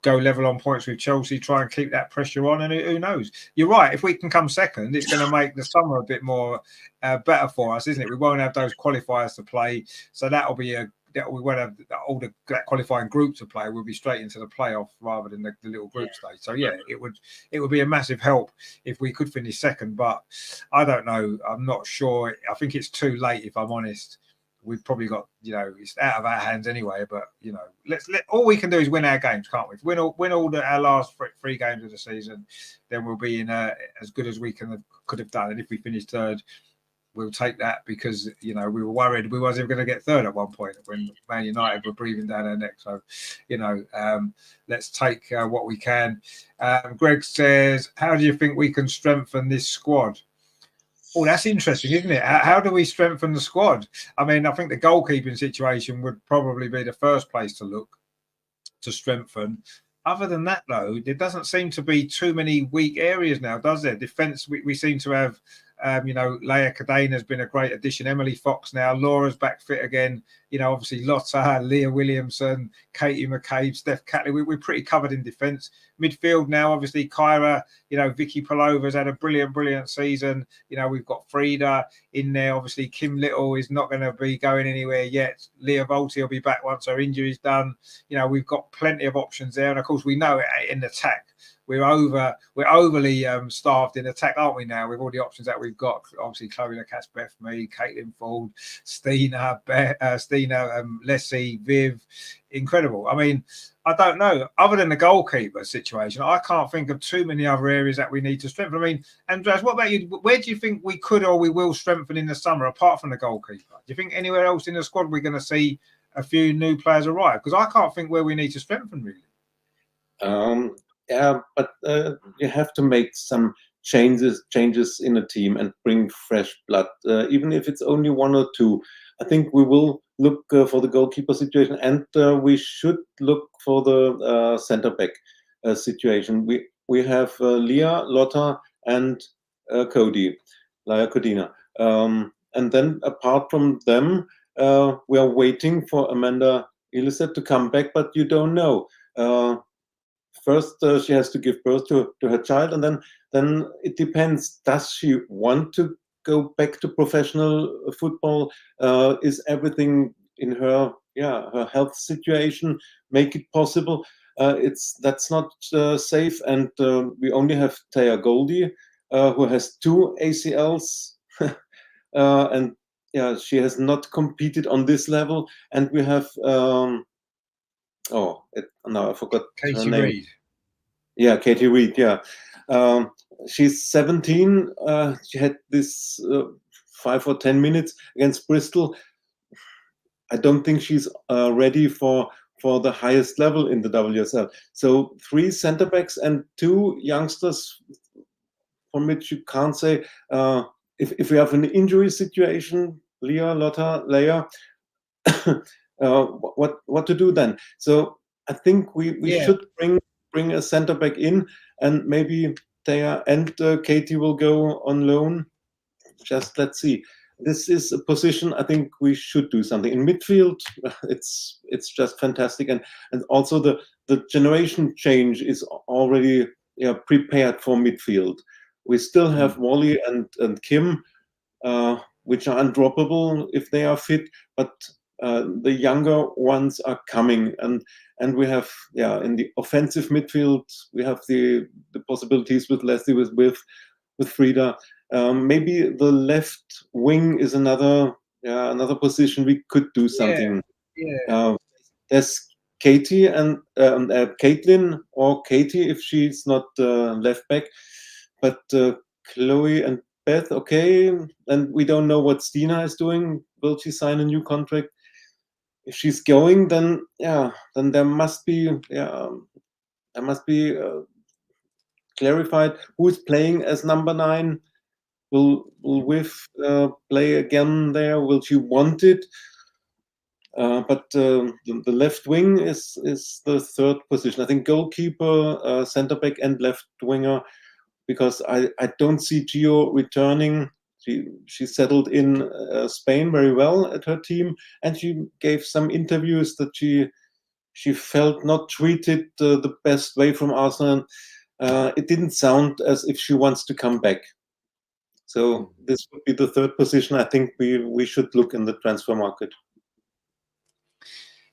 go level on points with Chelsea. Try and keep that pressure on, and who knows? You're right. If we can come second, it's going to make the summer a bit more better for us, isn't it? We won't have those qualifiers to play, so we won't have all that qualifying group to play. We'll be straight into the playoff rather than the little group stage. So yeah, it would be a massive help if we could finish second. But I don't know. I'm not sure. I think it's too late, if I'm honest. We've probably got, it's out of our hands anyway. But all we can do is win our games, can't we? Win all our last three games of the season, then we'll be in as good as we could have done. And if we finish third, we'll take that, because we were worried we wasn't going to get third at one point when Man United were breathing down our neck. So let's take what we can. Greg says, how do you think we can strengthen this squad? Oh, that's interesting, isn't it? How do we strengthen the squad? I mean, I think the goalkeeping situation would probably be the first place to look to strengthen. Other than that, though, there doesn't seem to be too many weak areas now, does there? Defence, we seem to have, Leia Cadena has been a great addition. Emily Fox now. Laura's back fit again. Obviously Lotta, Leah Williamson, Katie McCabe, Steph Catley. We're pretty covered in defence. Midfield now, obviously Kyra, Vicky Palova's had a brilliant season. We've got Frida in there. Obviously Kim Little is not going to be going anywhere yet. Leah Volti will be back once her injury's done. We've got plenty of options there. And of course we know in attack, we're overly staffed in attack, aren't we now, with all the options that we've got? Obviously Chloe Lacasse, Beth Mee, Caitlin Ford, Stina, Leslie, Viv. Incredible. I mean, I don't know. Other than the goalkeeper situation, I can't think of too many other areas that we need to strengthen. I mean, Andreas, what about you? Where do you think we could or we will strengthen in the summer, apart from the goalkeeper? Do you think anywhere else in the squad we're going to see a few new players arrive? Because I can't think where we need to strengthen, really. yeah, but you have to make some changes in a team and bring fresh blood, even if it's only one or two. I think we will look for the goalkeeper situation, and we should look for the center back situation. We have Leah, Lotta, and Cody, Laya Codina. And then apart from them, we are waiting for Amanda Illicet to come back, but you don't know. First, she has to give birth to her child, and then it depends. Does she want to go back to professional football? Is everything in her her health situation make it possible? That's not safe, and we only have Taya Goldie, who has 2 ACLs, and she has not competed on this level. And we have now I forgot her Katie name. Reid. Yeah, Katie Reid. Yeah, she's 17. She had this 5 or 10 minutes against Bristol. I don't think she's ready for the highest level in the WSL. So 3 centre backs and 2 youngsters, from which you can't say if we have an injury situation, Leah, Lotta, Leia, what to do then? So I think we should bring a centre back in, and maybe Thea and Katie will go on loan. Just let's see. This is a position I think we should do something in midfield. It's just fantastic, and also the generation change is already prepared for midfield. We still have Wally and Kim, which are undroppable if they are fit, but the younger ones are coming, and we have in the offensive midfield we have the possibilities with Leslie, with Frida. Maybe the left wing is another position we could do something. There's Katie and Caitlin, or Katie if she's not left back, but Chloe and Beth, okay, and we don't know what Stina is doing. Will she sign a new contract? If she's going, then there must be clarified who's playing as number 9. Will Viv play again there? Will she want it? But the left wing is the third position. I think goalkeeper, centre back, and left winger, because I don't see Gio returning. She settled in Spain very well at her team, and she gave some interviews that she felt not treated the best way from Arsenal. It didn't sound as if she wants to come back. So this would be the third position I think we should look in the transfer market.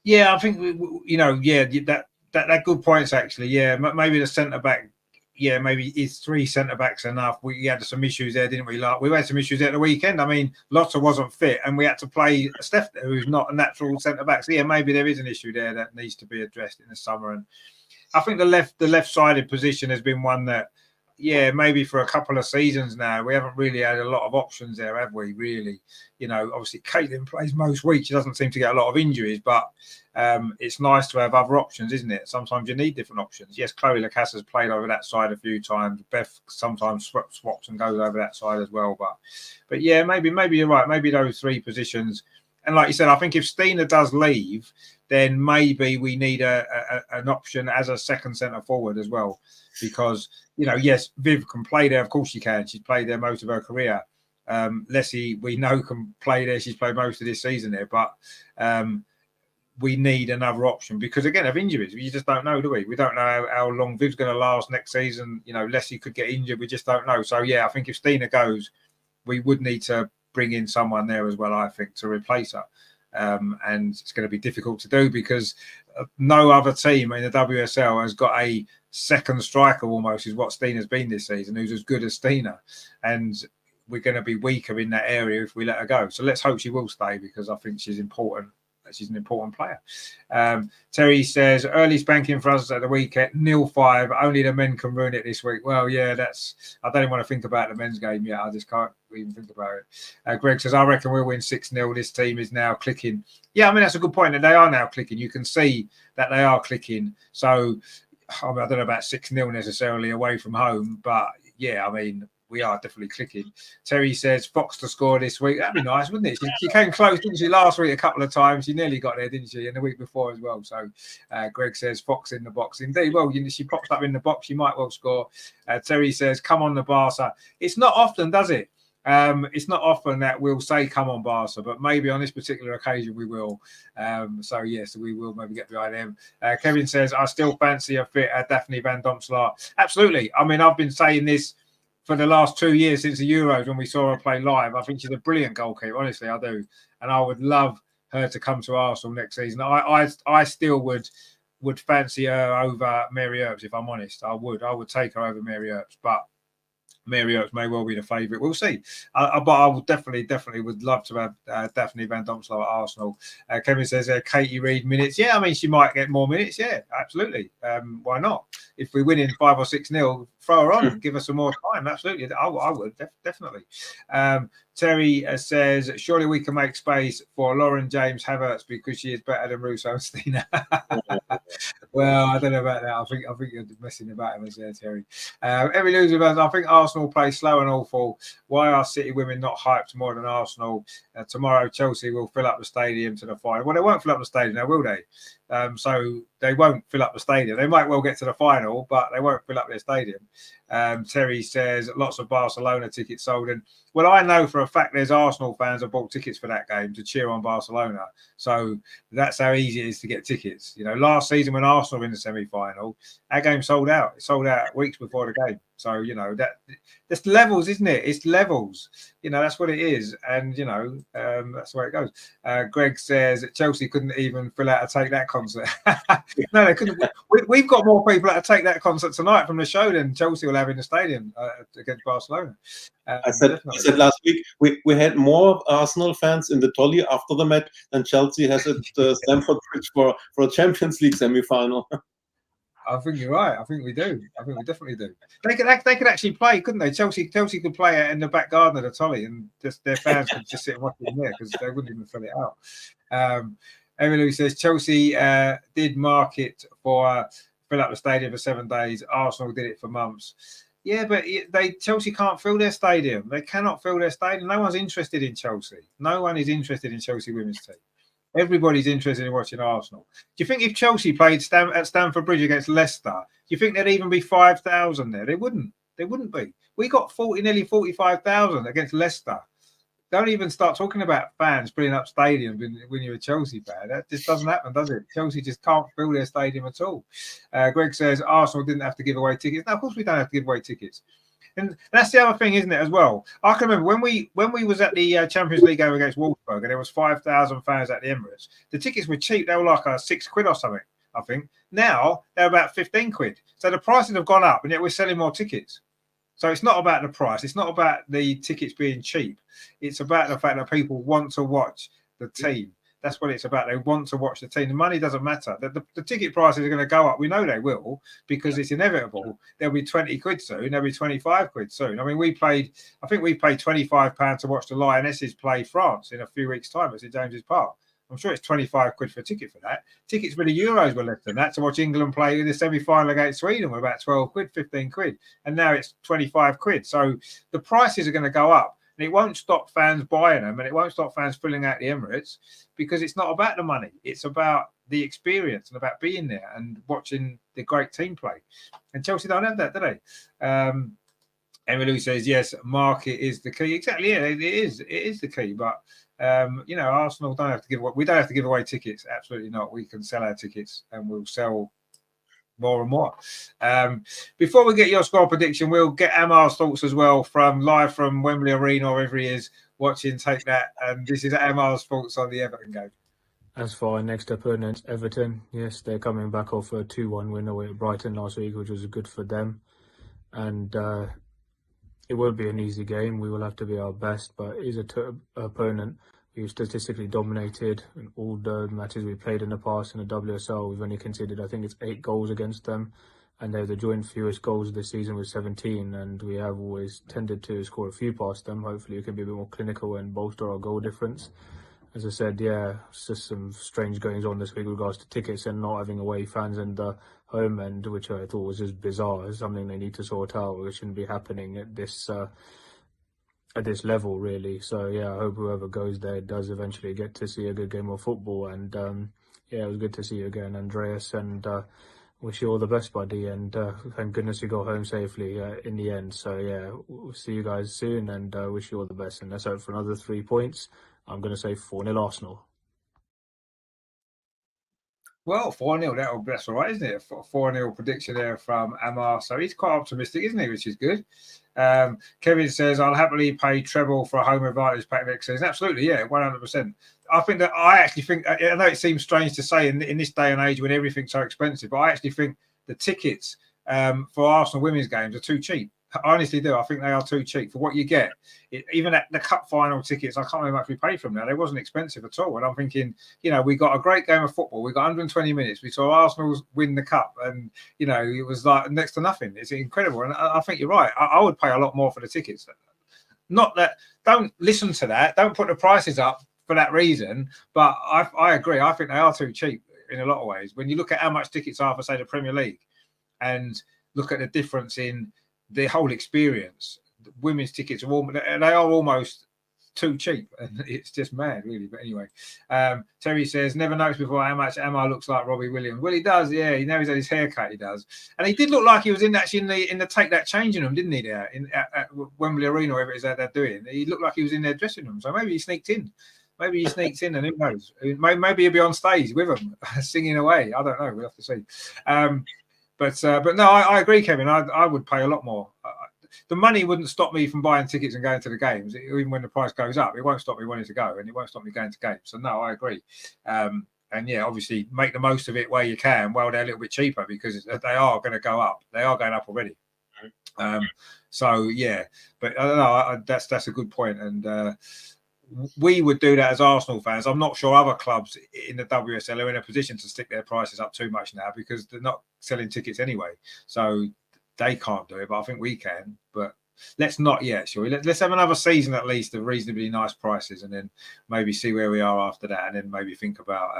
Yeah, I think that good points actually. Yeah, maybe the centre back. Yeah, maybe is 3 centre backs enough. We had some issues there, didn't we? Like we had some issues at the weekend. I mean, Lotta wasn't fit, and we had to play Steph, who's not a natural centre back. So yeah, maybe there is an issue there that needs to be addressed in the summer. And I think the left-sided position has been one that, maybe for a couple of seasons now, we haven't really had a lot of options there, have we? Really, obviously Caitlin plays most weeks. She doesn't seem to get a lot of injuries, but it's nice to have other options, isn't it? Sometimes you need different options. Yes, Chloe Lacasse has played over that side a few times. Beth sometimes swaps and goes over that side as well. But yeah, maybe you're right. Maybe those 3 positions. And like you said, I think if Stina does leave, then maybe we need an option as a second centre forward as well. Because, yes, Viv can play there. Of course she can. She's played there most of her career. Leslie, we know, can play there. She's played most of this season there. But we need another option because, again, of injuries. We just don't know, do we? We don't know how long Viv's going to last next season. Leslie could get injured. We just don't know. So, yeah, I think if Stina goes, we would need to bring in someone there as well, I think, to replace her. And it's going to be difficult to do because no other team in the WSL has got a second striker almost, is what Stina's been this season, who's as good as Stina. And we're going to be weaker in that area if we let her go. So let's hope she will stay because I think she's important. She's an important player. Terry says, early spanking for us at the weekend, 0-5. Only the men can ruin it this week. Well, yeah, I don't even want to think about the men's game yet. I just can't even think about it. Greg says, I reckon we'll win 6-0. This team is now clicking. Yeah, I mean, that's a good point. And they are now clicking. You can see that they are clicking. So I don't know about 6-0 necessarily away from home, but yeah, I mean, we are definitely clicking. Terry says Fox to score this week. That'd be nice, wouldn't it? She came close, didn't she, last week a couple of times? She nearly got there, didn't she? And the week before as well. So Greg says Fox in the box. Indeed, well, she pops up in the box. She might well score. Terry says, come on the Barca. It's not often, does it? It's not often that we'll say come on Barca, but maybe on this particular occasion we will. So yes, we will maybe get behind them. Kevin says, I still fancy a fit Daphne Van Domselaar. Absolutely. I mean, I've been saying this for the last 2 years since the Euros when we saw her play live. I think she's a brilliant goalkeeper. Honestly, I do. And I would love her to come to Arsenal next season. I still would fancy her over Mary Earps, if I'm honest. I would take her over Mary Earps, but Mary Earps may well be the favourite. We'll see. But I would definitely would love to have Daphne Van Domselaar at Arsenal. Kevin says, Katie Reid minutes. Yeah, I mean, she might get more minutes. Yeah, absolutely. Why not? If we win in 5 or 6-0, throw her on, give her some more time. Absolutely. I would, definitely. Terry says, surely we can make space for Lauren James Havertz because she is better than Russo and Stina. Well, I don't know about that. I think you're messing about him there, Terry. Every loser, I think Arsenal play slow and awful. Why are City women not hyped more than Arsenal? Tomorrow, Chelsea will fill up the stadium to the final. Well, they won't fill up the stadium now, will they? So they won't fill up the stadium. They might well get to the final, but they won't fill up their stadium. Terry says lots of Barcelona tickets sold. And well, I know for a fact there's Arsenal fans that bought tickets for that game to cheer on Barcelona. So that's how easy it is to get tickets. You know, last season when Arsenal were in the semi-final, our game sold out. It sold out weeks before the game. So, you know, that's levels, isn't it? It's levels. You know, that's what it is. And, you know, that's the way it goes. Greg says that Chelsea couldn't even fill out a Take That concert. No, they couldn't. We've got more people at a Take That concert tonight from the show than Chelsea will have in the stadium against Barcelona. I said last week we had more Arsenal fans in the Tolly after the match than Chelsea has at Stamford Bridge for a Champions League semi-final. I think you're right. I think we do. I think we definitely do. They could actually play, couldn't they? Chelsea could play it in the back garden of the Tolly, and just their fans could just sit and watch it in there because they wouldn't even fill it out. Emily says Chelsea did market for fill up the stadium for 7 days. Arsenal did it for months. Yeah, but Chelsea can't fill their stadium. They cannot fill their stadium. No one's interested in Chelsea. No one is interested in Chelsea women's team. Everybody's interested in watching Arsenal. Do you think if Chelsea played at Stamford Bridge against Leicester, do you think there'd even be 5,000 there? They wouldn't. They wouldn't be. We got nearly 45,000 against Leicester. Don't even start talking about fans filling up stadiums when you're a Chelsea fan. That just doesn't happen, does it? Chelsea just can't fill their stadium at all. Greg says Arsenal didn't have to give away tickets. No, of course we don't have to give away tickets. And that's the other thing, isn't it, as well? I can remember when we was at the Champions League game against Wolfsburg and there was 5,000 fans at the Emirates. The tickets were cheap. They were like £6 or something, I think. Now they're about 15 quid. So the prices have gone up and yet we're selling more tickets. So it's not about the price. It's not about the tickets being cheap. It's about the fact that people want to watch the team. That's what it's about. They want to watch the team. The money doesn't matter. The ticket prices are going to go up. We know they will because it's inevitable. There'll be 20 quid soon. There'll be 25 quid soon. I mean, I think we paid £25 to watch the Lionesses play France in a few weeks' time at St James's Park. I'm sure it's 25 quid for a ticket for that. Tickets for the Euros were less than that. To watch England play in the semi-final against Sweden were about 12 quid, 15 quid. And now it's 25 quid. So the prices are going to go up. And it won't stop fans buying them and it won't stop fans filling out the Emirates because it's not about the money. It's about the experience and about being there and watching the great team play. And Chelsea don't have that, do they? Emily says, yes, market is the key. Exactly, yeah, it is. It is the key. But, you know, Arsenal don't have to give away. We don't have to give away tickets. Absolutely not. We can sell our tickets and we'll sell more and more. Before we get your score prediction, we'll get Amar's thoughts as well live from Wembley Arena or wherever he is watching Take That. And this is Amar's thoughts on the Everton game. As for our next opponent, Everton, yes, they're coming back off a 2-1 win away at Brighton last week, which was good for them. And it won't be an easy game. We will have to be our best, but it is an opponent who's statistically dominated in all the matches we played in the past in the WSL. We've only conceded, I think it's 8 goals against them, and they're the joint fewest goals this season with 17, and we have always tended to score a few past them. Hopefully we can be a bit more clinical and bolster our goal difference. as I said, yeah, it's just some strange goings on this week with regards to tickets and not having away fans and the home end, which I thought was just bizarre. It's something they need to sort out. It shouldn't be happening at this level, really. So yeah, I hope whoever goes there does eventually get to see a good game of football. And yeah, it was good to see you again, Andreas, and wish you all the best, buddy. And thank goodness you got home safely in the end. So yeah, we'll see you guys soon, and wish you all the best. And let's hope for another 3 points. I'm going to say 4-0 Arsenal. Well, 4-0, that's all right, isn't it? 4-0 prediction there from Amar. So he's quite optimistic, isn't he? Which is good. Kevin says, I'll happily pay treble for a home advantage pack next season. Absolutely, yeah, 100%. I actually think, I know it seems strange to say in this day and age when everything's so expensive, but I actually think the tickets for Arsenal women's games are too cheap. I honestly do. I think they are too cheap for what you get. Even at the cup final tickets, I can't remember how much we paid for them now. They wasn't expensive at all. And I'm thinking, we got a great game of football. We got 120 minutes. We saw Arsenal win the cup, and it was like next to nothing. It's incredible. And I think you're right. I would pay a lot more for the tickets. Not that. Don't listen to that. Don't put the prices up for that reason. But I agree. I think they are too cheap in a lot of ways. When you look at how much tickets are for, say, the Premier League, and look at the difference in the whole experience, the women's tickets are almost too cheap, and it's just mad, really. But anyway, Terry says, never noticed before how much Amar looks like Robbie Williams. Well, he does, yeah. He knows he's had his haircut, he does, and he did look like he was in the take that changing room, didn't he? There at Wembley Arena, whatever it is that they're doing. He looked like he was in their dressing room, so maybe he sneaked in. Maybe he sneaks in, and who knows? Maybe he'll be on stage with them singing away. I don't know. We'll have to see. But no, I agree, Kevin. I would pay a lot more. The money wouldn't stop me from buying tickets and going to the games. Even when the price goes up, it won't stop me wanting to go, and it won't stop me going to games. So no, I agree. And yeah, obviously make the most of it where you can while they're a little bit cheaper, because they are going to go up. They are going up already. So yeah, but I don't know. That's a good point, and we would do that as Arsenal fans. I'm not sure other clubs in the WSL are in a position to stick their prices up too much now, because they're not selling tickets anyway. So they can't do it, but I think we can. But let's not yet, shall we? Let's have another season at least of reasonably nice prices, and then maybe see where we are after that, and then maybe think about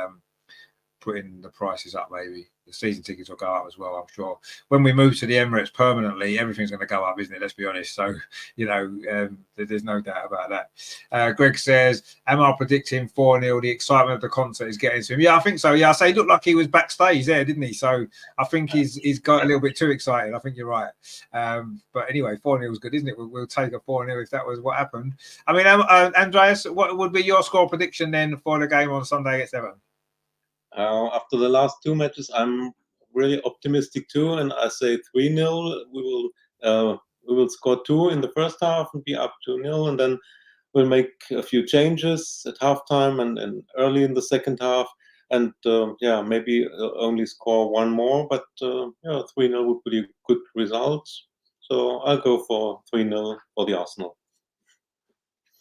putting the prices up. Maybe the season tickets will go up as well, I'm sure. When we move to the Emirates permanently, everything's going to go up, isn't it? Let's be honest. So, there's no doubt about that. Greg says, am I predicting 4-0? The excitement of the concert is getting to him. Yeah, I think so. Yeah, I say he looked like he was backstage there, didn't he? So I think he's got a little bit too excited. I think you're right. But anyway, 4-0 is good, isn't it? We'll take a 4-0 if that was what happened. I mean, Andreas, what would be your score prediction then for the game on Sunday against Everton? After the last 2 matches, I'm really optimistic too, and I say 3-0. We will score 2 in the first half and be up 2-0, and then we'll make a few changes at halftime and early in the second half, and maybe only score 1 more, but 3-0 would be a good result. So I'll go for 3-0 for the Arsenal.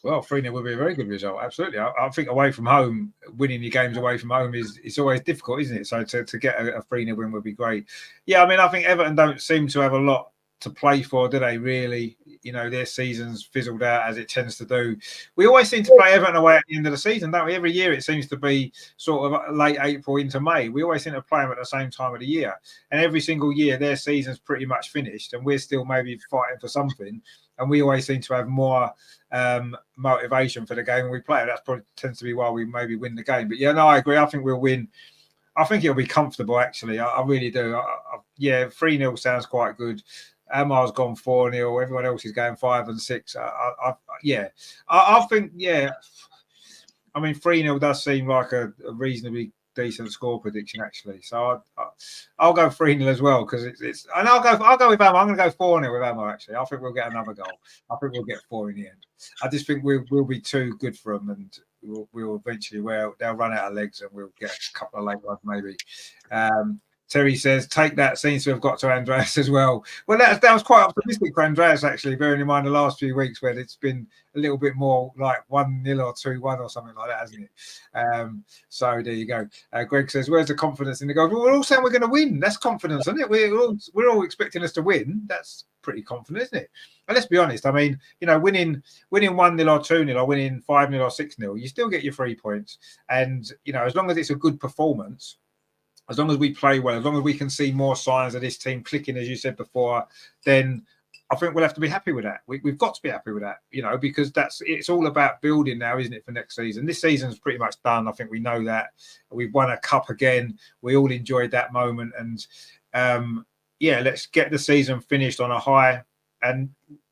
Well, 3-0 would be a very good result. Absolutely. I think away from home, winning your games away from home it's always difficult, isn't it? So to get a 3-0 win would be great. Yeah, I mean, I think Everton don't seem to have a lot to play for, do they, really? Their season's fizzled out, as it tends to do. We always seem to play Everton away at the end of the season, don't we? Every year it seems to be sort of late April into May. We always seem to play them at the same time of the year. And every single year their season's pretty much finished, and we're still maybe fighting for something. And we always seem to have more motivation for the game when we play. That probably tends to be why we maybe win the game. But yeah, no, I agree. I think we'll win. I think it'll be comfortable, actually. I really do. 3-0 sounds quite good. Amar's gone 4-0. Everyone else is going 5 and 6. I think, yeah. I mean, 3-0 does seem like a reasonably decent score prediction, actually. So I'll go 3-0 as well, because it's. And I'll go with Amar. I'm going to go 4-0 with Amar, actually. I think we'll get another goal. I think we'll get 4 in the end. I just think we'll be too good for them, and we'll eventually they'll run out of legs, and we'll get a couple of late ones maybe. Terry says, take that, seems to have got to Andreas as well. Well, that was quite optimistic for Andreas, actually, bearing in mind the last few weeks where it's been a little bit more like 1-0 or 2-1 or something like that, hasn't it? So there you go. Greg says, where's the confidence in the goals? Well, we're all saying we're going to win. That's confidence, isn't it? We're all expecting us to win. That's pretty confident, isn't it? And let's be honest, I mean, you know, winning 1-0 or 2-0 or winning 5-0 or 6-0, you still get your 3 points. And, you know, as long as it's a good performance, as long as we play well, as long as we can see more signs of this team clicking, as you said before, then I think we'll have to be happy with that. We've got to be happy with that, you know, because it's all about building now, isn't it, for next season? This season's pretty much done. I think we know that. We've won a cup again. We all enjoyed that moment. And, yeah, let's get the season finished on a high. And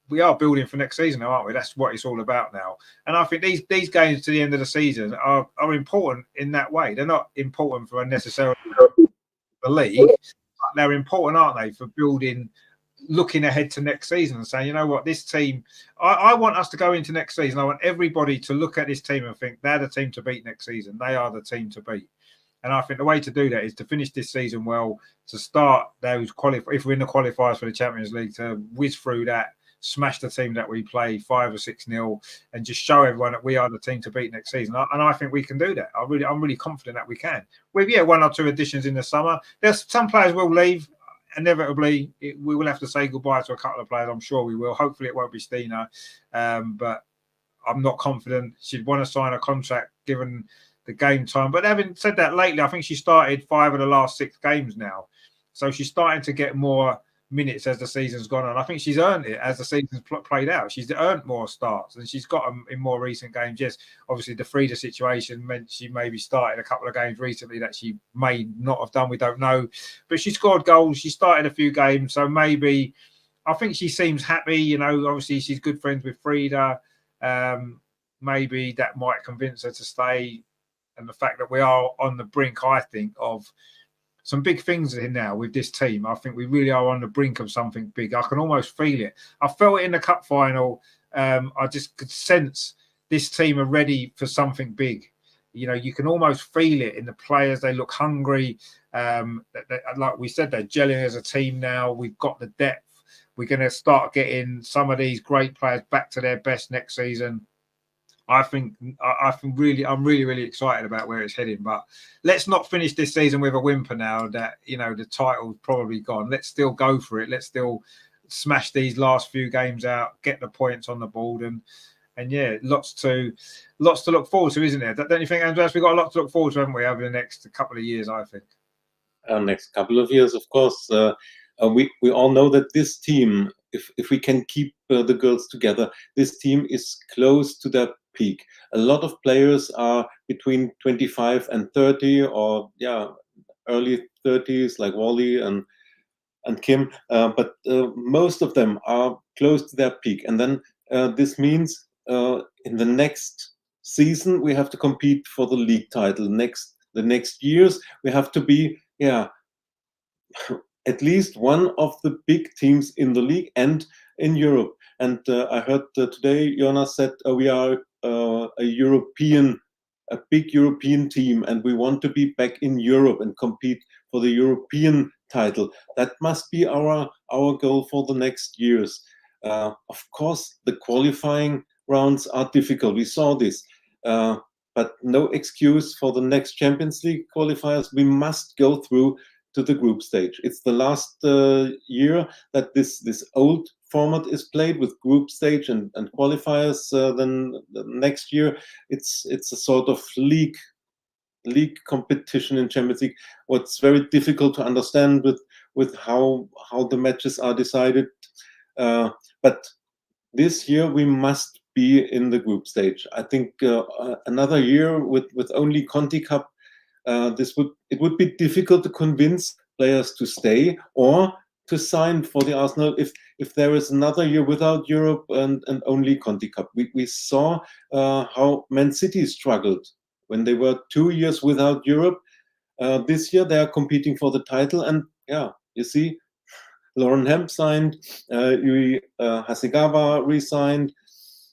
we are building for next season, aren't we? That's what it's all about now. And I think these games to the end of the season are important in that way. They're not important for necessarily the league, but they're important, aren't they, for building, looking ahead to next season and saying, you know what, this team, I want us to go into next season. I want everybody to look at this team and think they're the team to beat next season. They are the team to beat. And I think the way to do that is to finish this season well, to start those if we're in the qualifiers for the Champions League, to whiz through that, smash the team that we play 5 or 6-0, and just show everyone that we are the team to beat next season. And I think we can do that. I'm really confident that we can. With 1 or 2 additions in the summer, there's some players will leave. Inevitably, we will have to say goodbye to a couple of players. I'm sure we will. Hopefully, it won't be Stina, but I'm not confident she'd want to sign a contract given the game time. But having said that, lately, I think she started 5 of the last 6 games now, so she's starting to get more minutes as the season's gone on. I think she's earned it as the season's played out. She's earned more starts, and she's got them in more recent games. Yes, obviously the Frida situation meant she maybe started a couple of games recently that she may not have done. We don't know, but she scored goals. She started a few games, so maybe I think she seems happy. You know, obviously she's good friends with Frida. Maybe that might convince her to stay. And the fact that we are on the brink, I think, of some big things in now with this team. I think we really are on the brink of something big. I can almost feel it. I felt it in the cup final. I just could sense this team are ready for something big. You know, you can almost feel it in the players. They look hungry. Like we said, they're gelling as a team now. We've got the depth. We're going to start getting some of these great players back to their best next season. I'm really excited about where it's heading. But let's not finish this season with a whimper now that, you know, the title's probably gone. Let's still go for it. Let's still smash these last few games out, get the points on the board, and yeah, lots to look forward to, isn't there? Don't you think, Andreas? We've got a lot to look forward to, haven't we, over the next couple of years, I think. Next couple of years, of course. We all know that this team, if we can keep the girls together, this team is close to their peak. A lot of players are between 25 and 30, or early 30s, like Wally and Kim. But most of them are close to their peak, and then this means in the next season we have to compete for the league title. The next years we have to be at least one of the big teams in the league and in Europe. And I heard today Jonas said we are a big European team, and we want to be back in Europe and compete for the European title. That must be our goal for the next years. Of course, the qualifying rounds are difficult. We saw this. But no excuse for the next Champions League qualifiers. We must go through to the group stage. It's the last year that this old format is played with group stage and qualifiers. Then the next year it's a sort of league competition in Champions League. What's very difficult to understand with how the matches are decided. But this year we must be in the group stage. I think another year with only Conti Cup, it would be difficult to convince players to stay or to sign for the Arsenal if there is another year without Europe and only Conti Cup. We saw how Man City struggled when they were 2 years without Europe. This year they are competing for the title, and you see, Lauren Hemp signed, Yui Hasegawa re-signed.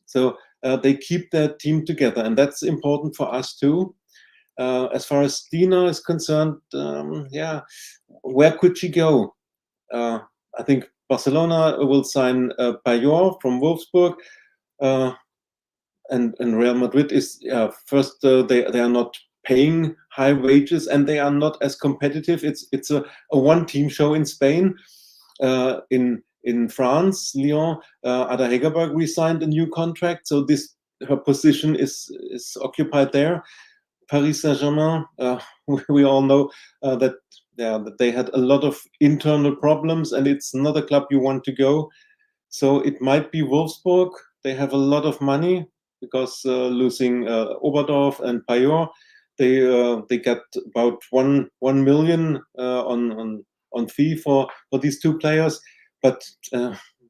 So they keep their team together, and that's important for us too. As far as Stina is concerned, where could she go? I think Barcelona will sign Payot from Wolfsburg, and Real Madrid is first. They are not paying high wages, and they are not as competitive. It's a one-team show in Spain. In France, Lyon, Ada Hegerberg resigned a new contract, so her position is occupied there. Paris Saint-Germain, we all know that they had a lot of internal problems, and it's not a club you want to go. So it might be Wolfsburg. They have a lot of money because losing Oberdorf and Payot, they get about 1 million on fee for these two players. But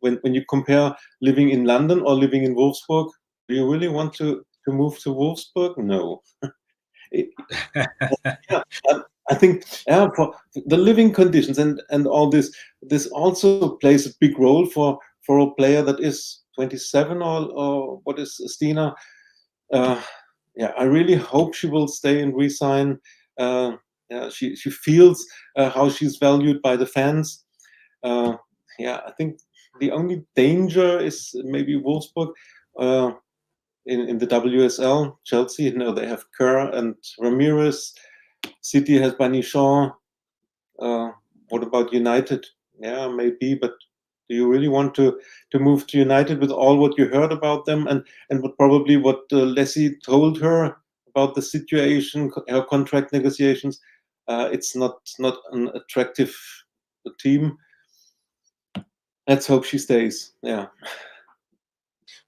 when you compare living in London or living in Wolfsburg, do you really want to move to Wolfsburg? No. I think for the living conditions and all this also plays a big role for a player that is 27 or what is Stina. I really hope she will stay and resign. She feels how she's valued by the fans. I think the only danger is maybe Wolfsburg. In the WSL, Chelsea, they have Kerr and Ramirez. City has Banichon. What about United? Yeah, maybe, but do you really want to move to United with all what you heard about them and what Leslie told her about the situation, her contract negotiations? It's not an attractive team. Let's hope she stays. Yeah.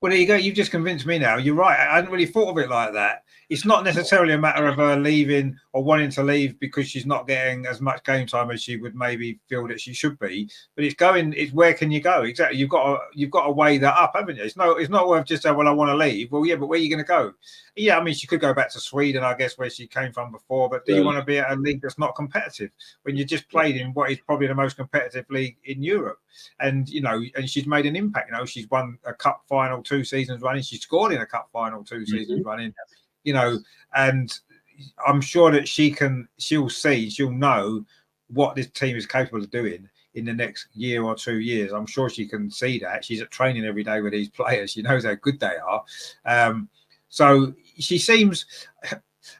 Well, there you go. You've just convinced me now. You're right. I hadn't really thought of it like that. It's not necessarily a matter of her leaving or wanting to leave because she's not getting as much game time as she would maybe feel that she should be. But it's where can you go? Exactly. You've got to weigh that up, haven't you? It's not worth just saying, well, I want to leave. Well, yeah, but where are you going to go? Yeah, I mean, she could go back to Sweden, I guess, where she came from before. But do you want to be at a league that's not competitive when you just played in what is probably the most competitive league in Europe? And and she's made an impact. She's won a cup final 2 seasons running. She scored in a cup final 2 seasons running. And I'm sure that she'll know what this team is capable of doing in the next year or 2 years. I'm sure she can see that. She's at training every day with these players. She knows how good they are. So she seems,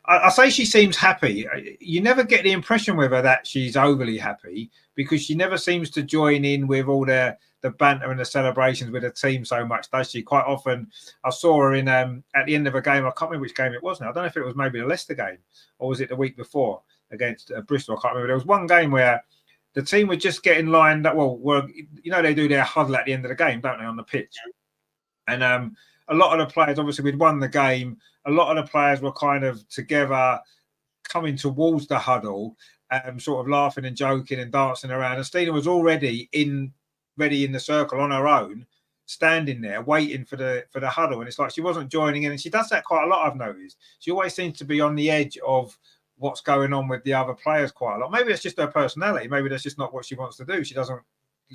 I say she seems happy. You never get the impression with her that she's overly happy because she never seems to join in with all the banter and the celebrations with the team so much, does she? Quite often, I saw her in at the end of a game. I can't remember which game it was now. I don't know if it was maybe the Leicester game or was it the week before against Bristol. I can't remember. There was one game where the team were just getting lined up. Well, they do their huddle at the end of the game, don't they, on the pitch? And a lot of the players, obviously, we'd won the game. A lot of the players were kind of together, coming towards the huddle, sort of laughing and joking and dancing around. And Stina was already ready in the circle on her own, standing there waiting for the huddle. And it's like she wasn't joining in. And she does that quite a lot, I've noticed. She always seems to be on the edge of what's going on with the other players quite a lot. Maybe it's just her personality. Maybe that's just not what she wants to do. She doesn't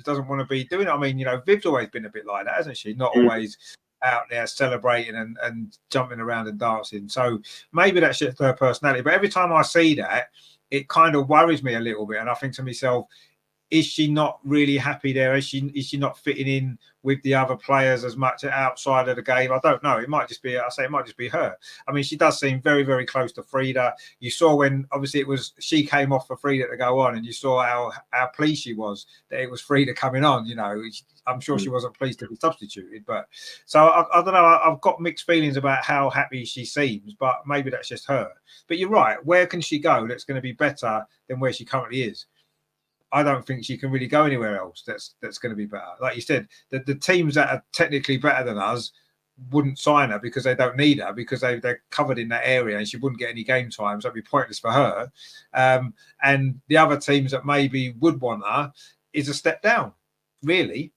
want to be doing it. I mean, Viv's always been a bit like that, hasn't she? Not always out there celebrating and jumping around and dancing. So maybe that's just her personality. But every time I see that, it kind of worries me a little bit. And I think to myself, is she not really happy there? Is she not fitting in with the other players as much outside of the game? I don't know. It might just be her. I mean, she does seem very, very close to Frida. You saw when obviously she came off for Frida to go on, and you saw how pleased she was that it was Frida coming on. I'm sure she wasn't pleased to be substituted. But so I don't know. I've got mixed feelings about how happy she seems, but maybe that's just her. But you're right. Where can she go that's going to be better than where she currently is? I don't think she can really go anywhere else that's going to be better. Like you said, the teams that are technically better than us wouldn't sign her because they don't need her, because they're covered in that area and she wouldn't get any game time. So it'd be pointless for her. And the other teams that maybe would want her is a step down, really.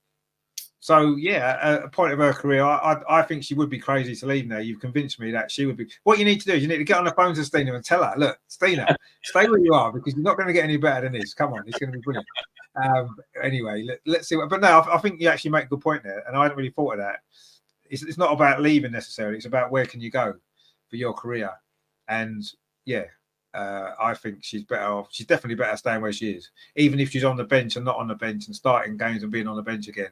So, yeah, a point of her career, I think she would be crazy to leave now. You've convinced me that she would be. What you need to do is you need to get on the phone to Stina and tell her, look, Stina, stay where you are because you're not going to get any better than this. Come on, it's going to be brilliant. Anyway, let's see. But no, I think you actually make a good point there. And I hadn't really thought of that. It's not about leaving necessarily. It's about where can you go for your career. And yeah, I think she's better off. She's definitely better staying where she is, even if she's on the bench and not on the bench and starting games and being on the bench again.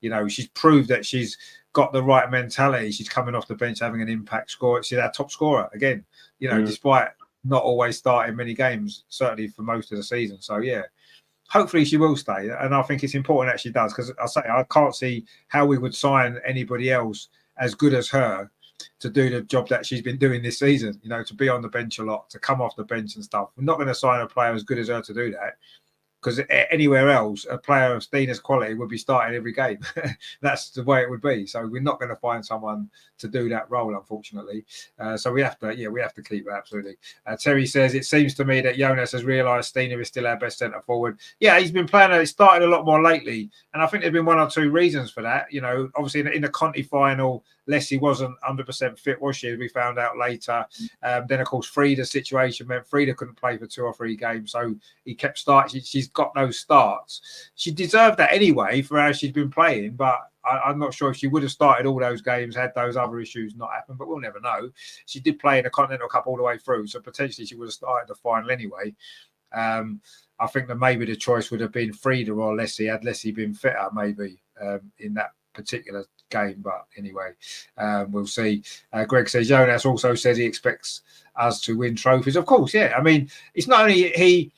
You know, she's proved that she's got the right mentality. She's coming off the bench, having an impact score. She's our top scorer again, you know, despite not always starting many games, certainly for most of the season. So, yeah, hopefully she will stay. And I think it's important that she does, because I can't see how we would sign anybody else as good as her to do the job that she's been doing this season, you know, to be on the bench a lot, to come off the bench and stuff. We're not going to sign a player as good as her to do that, because anywhere else, a player of Stina's quality would be starting every game. That's the way it would be. So we're not going to find someone to do that role, unfortunately. So we have to keep it, absolutely. Terry says, it seems to me that Jonas has realised Stina is still our best centre forward. Yeah, he's been playing, it started a lot more lately. And I think there's been one or two reasons for that. You know, obviously in the Conti final, Leslie wasn't 100% fit, was she? As we found out later. Then, of course, Frida's situation meant Frida couldn't play for 2 or 3 games. So he kept starting. She's got those starts. She deserved that anyway for how she's been playing, but I'm not sure if she would have started all those games had those other issues not happened, but we'll never know. She did play in the Continental Cup all the way through, so potentially she would have started the final anyway. I think that maybe the choice would have been Frida or Leslie, had Leslie been fitter, maybe in that particular game. But anyway, we'll see. Greg says, Jonas also says he expects us to win trophies. Of course, yeah. I mean, it's not only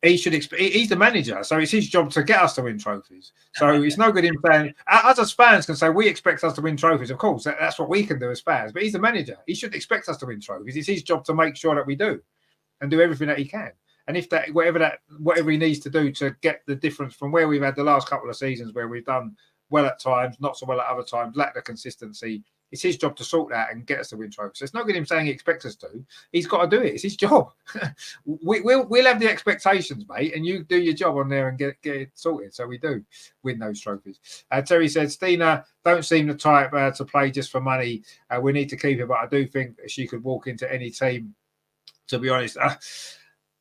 he should expect, he's the manager, so it's his job to get us to win trophies. So it's no good in saying, us as fans can say we expect us to win trophies. Of course, that's what we can do as fans, but he's the manager. He shouldn't expect us to win trophies. It's his job to make sure that we do and do everything that he can. And if that, whatever he needs to do to get the difference from where we've had the last couple of seasons, where we've done well at times, not so well at other times, lack the consistency, it's his job to sort that and get us to win trophies. So it's no good him saying he expects us to. He's got to do it. It's his job. We'll have the expectations, mate, and you do your job on there and get it sorted. So we do win those trophies. Terry said, Stina don't seem the type to play just for money. We need to keep her, but I do think she could walk into any team, to be honest.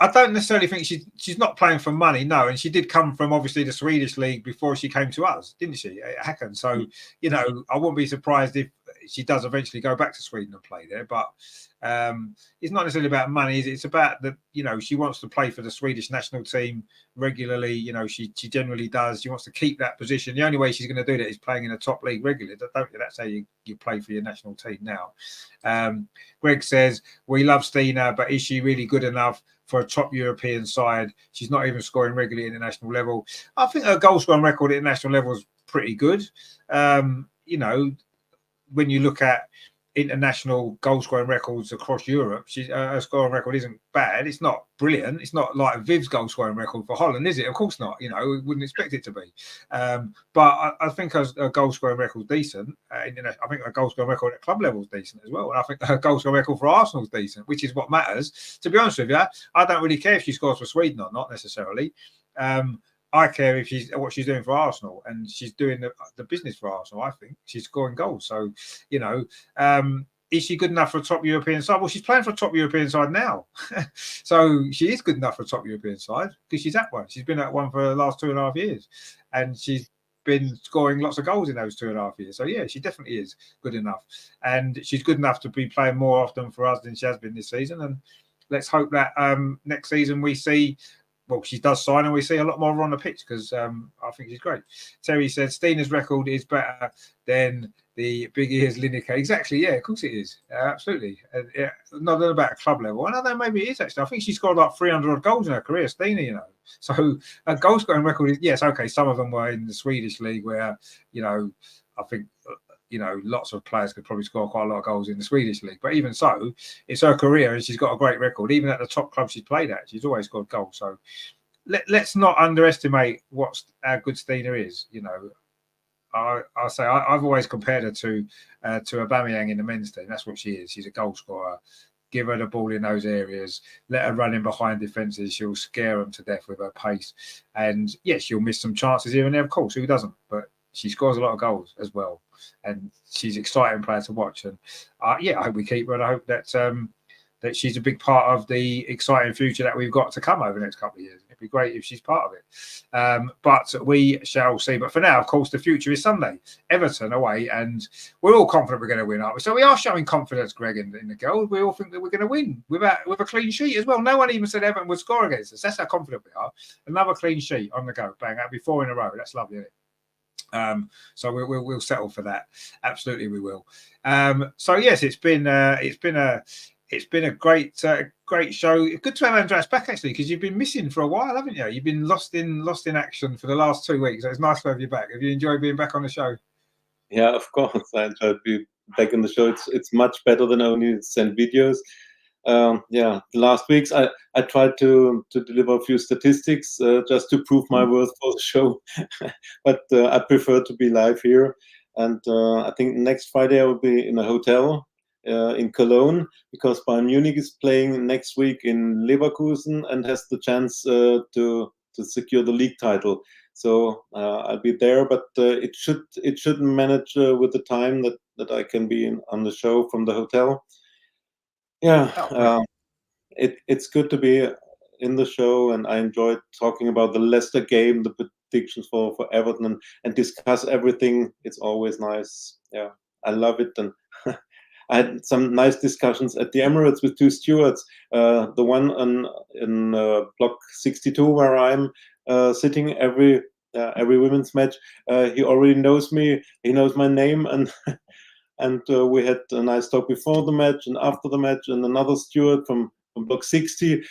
I don't necessarily think she's not playing for money, no. And she did come from obviously the Swedish league before she came to us, didn't she, at Häcken? So, you know, I wouldn't be surprised if she does eventually go back to Sweden and play there. But it's not necessarily about money. It's about that, you know, she wants to play for the Swedish national team regularly. You know, she generally does. She wants to keep that position. The only way she's going to do that is playing in a top league regularly. That's how you play for your national team now. Greg says, we love Stina, but is she really good enough for a top European side? She's not even scoring regularly at the national level. I think her goal scoring record at the national level is pretty good. You know, when you look at international goal scoring records across Europe, her scoring record isn't bad. It's not brilliant. It's not like Viv's goal scoring record for Holland, is it? Of course not. You know, we wouldn't expect it to be. But I think her goal scoring record is decent. I think her goal scoring record at club level is decent as well. And I think her goal scoring record for Arsenal is decent, which is what matters. To be honest with you, I don't really care if she scores for Sweden or not necessarily. I care if what she's doing for Arsenal, and she's doing the business for Arsenal. I think she's scoring goals. So, you know, is she good enough for a top European side? Well, she's playing for a top European side now. So she is good enough for a top European side because she's at one. She's been at one for the last 2.5 years, and she's been scoring lots of goals in those 2.5 years. So, yeah, she definitely is good enough. And she's good enough to be playing more often for us than she has been this season. And let's hope that next season we see, well, she does sign and we see a lot more on the pitch, because I think she's great. Terry said Stina's record is better than the big ears Lineker. Exactly, yeah, of course it is. Absolutely. Yeah, not about a club level. And I don't know, maybe it is actually. I think she scored like 300 goals in her career, Stina, you know. So a goal scoring record is, yes, okay, some of them were in the Swedish league where, you know, I think, you know, lots of players could probably score quite a lot of goals in the Swedish league. But even so, it's her career and she's got a great record. Even at the top club she's played at, she's always scored goals. So let's not underestimate how good Stina is. You know, I'll say I've always compared her to Aubameyang in the men's team. That's what she is. She's a goal scorer. Give her the ball in those areas. Let her run in behind defences. She'll scare them to death with her pace. And, yes, she'll miss some chances here and there, of course. Who doesn't? But she scores a lot of goals as well. And she's an exciting player to watch. And, I hope we keep her. And I hope that that she's a big part of the exciting future that we've got to come over the next couple of years. It'd be great if she's part of it. But we shall see. But for now, of course, the future is Sunday. Everton away, and we're all confident we're going to win, aren't we? So we are showing confidence, Greg, in the goal. We all think that we're going to win with a clean sheet as well. No one even said Everton would score against us. That's how confident we are. Another clean sheet on the go. Bang, that'll be 4 in a row. That's lovely, isn't it? So we'll settle for that. Absolutely, we will. So yes, it's been a great show. Good to have Andreas back actually, because you've been missing for a while, haven't you? You've been lost in action for the last 2 weeks. So it's nice to have you back. Have you enjoyed being back on the show? Yeah, of course. I enjoyed being back in the show. It's much better than only send videos. The last weeks I tried to deliver a few statistics just to prove my worth for the show, but I prefer to be live here. And I think next Friday I will be in a hotel in Cologne, because Bayern Munich is playing next week in Leverkusen and has the chance to secure the league title. So I'll be there, but it should manage with the time that I can be on the show from the hotel. Yeah, it's good to be in the show, and I enjoyed talking about the Leicester game, the predictions for Everton, and discuss everything. It's always nice. Yeah, I love it. And I had some nice discussions at the Emirates with 2 stewards. The one in block 62, where I'm sitting every women's match. He already knows me. He knows my name, and and we had a nice talk before the match and after the match. And another steward from block 60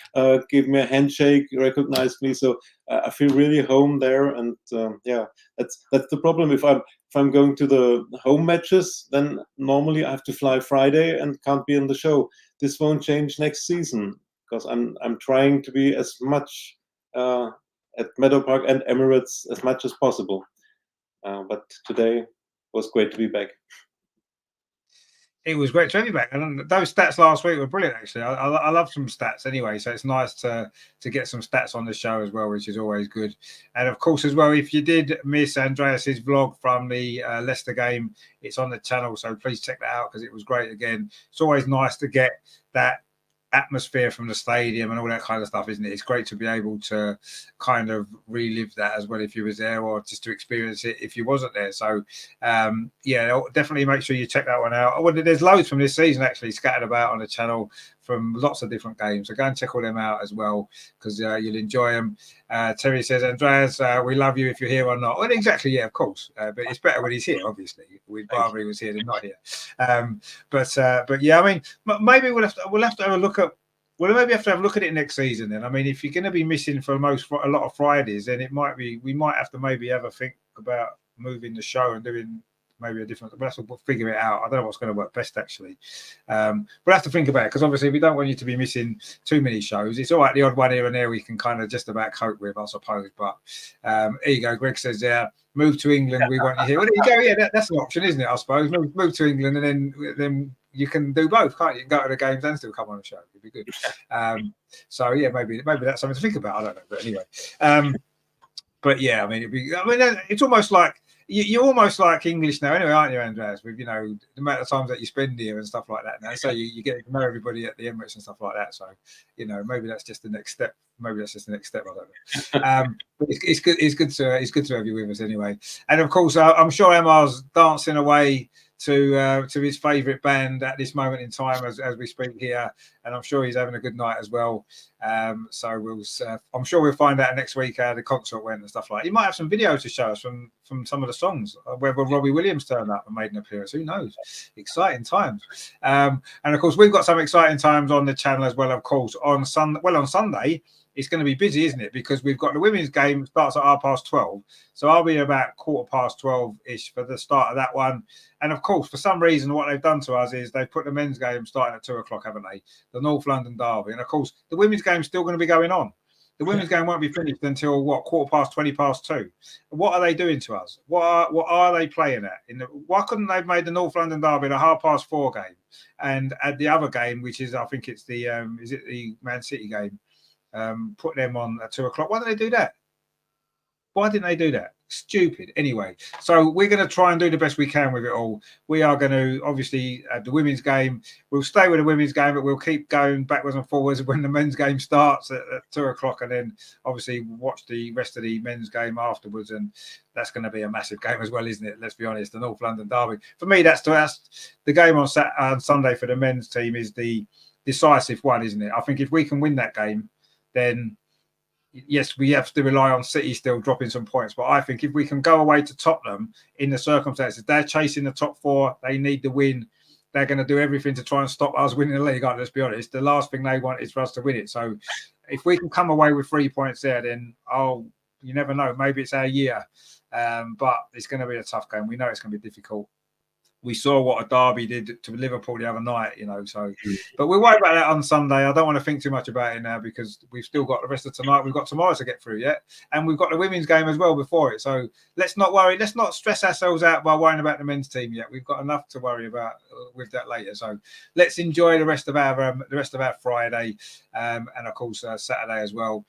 gave me a handshake, recognized me. So I feel really home there. And that's the problem. If I'm going to the home matches, then normally I have to fly Friday and can't be on the show. This won't change next season, because I'm trying to be as much at Meadow Park and Emirates as much as possible. But today was great to be back. It was great to have you back, and those stats last week were brilliant. Actually, I love some stats anyway, so it's nice to get some stats on the show as well, which is always good. And of course, as well, if you did miss Andreas's vlog from the Leicester game, it's on the channel, so please check that out, because it was great again. It's always nice to get that atmosphere from the stadium and all that kind of stuff, isn't it? It's great to be able to kind of relive that as well if you was there, or just to experience it if you wasn't there. So definitely make sure you check that one out. There's loads from this season actually scattered about on the channel from lots of different games, so go and check all them out as well, because you'll enjoy them. Terry says, Andreas, we love you if you're here or not. Well, exactly, yeah, of course, but it's better when he's here, obviously. We'd rather he was here than not here. But yeah, I mean, maybe we'll have to have a look at. Well, maybe have to have a look at it next season then. I mean, if you're going to be missing for a lot of Fridays, then we might have to maybe have a think about moving the show and doing maybe a different. We'll have to figure it out. I don't know what's going to work best actually. We'll have to think about it, because obviously we don't want you to be missing too many shows. It's all right, the odd one here and there we can kind of just about cope with, I suppose. But here you go. Greg says, move to England. We want you here. Well, there you go. Yeah, that's an option, isn't it? I suppose move to England, and then you can do both, can't you? You can go to the games and still come on the show. It'd be good. So yeah, maybe that's something to think about. I don't know, but anyway. But yeah, I mean, it's almost like you're almost like English now, anyway, aren't you, Andreas? With the amount of times that you spend here and stuff like that now. So you get to know everybody at the Emirates and stuff like that. So maybe that's just the next step. I don't know. But it's good. It's good to have you with us anyway. And of course, I'm sure Emma's dancing away to his favourite band at this moment in time as we speak here, and I'm sure he's having a good night as well. So I'm sure we'll find out next week how the concert went and stuff like that. He might have some videos to show us from some of the songs, whether Robbie Williams turned up and made an appearance. Who knows? Exciting times. And of course, we've got some exciting times on the channel as well. Of course, on Sunday. It's going to be busy, isn't it? Because we've got the women's game starts at 12:30. So I'll be about 12:15-ish for the start of that one. And of course, for some reason, what they've done to us is they've put the men's game starting at 2:00, haven't they? The North London derby. And of course, the women's game's still going to be going on. The women's game won't be finished until 2:15. What are they doing to us? What are they playing at? Why couldn't they have made the North London derby the 4:30 game? And at the other game, which is, I think it's the is it the Man City game? Put them on at 2:00. Why do they do that? Why didn't they do that? Stupid. Anyway, so we're going to try and do the best we can with it all. We are going to, obviously, the women's game, we'll stay with the women's game, but we'll keep going backwards and forwards when the men's game starts at 2 o'clock, and then obviously watch the rest of the men's game afterwards. And that's going to be a massive game as well, isn't it? Let's be honest, the North London derby. For me, that's the game on Sunday for the men's team is the decisive one, isn't it? I think if we can win that game, then yes, we have to rely on City still dropping some points. But I think if we can go away to Tottenham in the circumstances, they're chasing the top 4. They need the win. They're going to do everything to try and stop us winning the league. Let's be honest. The last thing they want is for us to win it. So if we can come away with 3 points there, then you never know. Maybe it's our year. But it's going to be a tough game. We know it's going to be difficult. We saw what a derby did to Liverpool the other night, so. But we'll worry about that on Sunday. I don't want to think too much about it now because we've still got the rest of tonight. We've got tomorrow to get through yet. And we've got the women's game as well before it. So let's not worry. Let's not stress ourselves out by worrying about the men's team yet. We've got enough to worry about with that later. So let's enjoy the rest of our Friday and, of course, Saturday as well.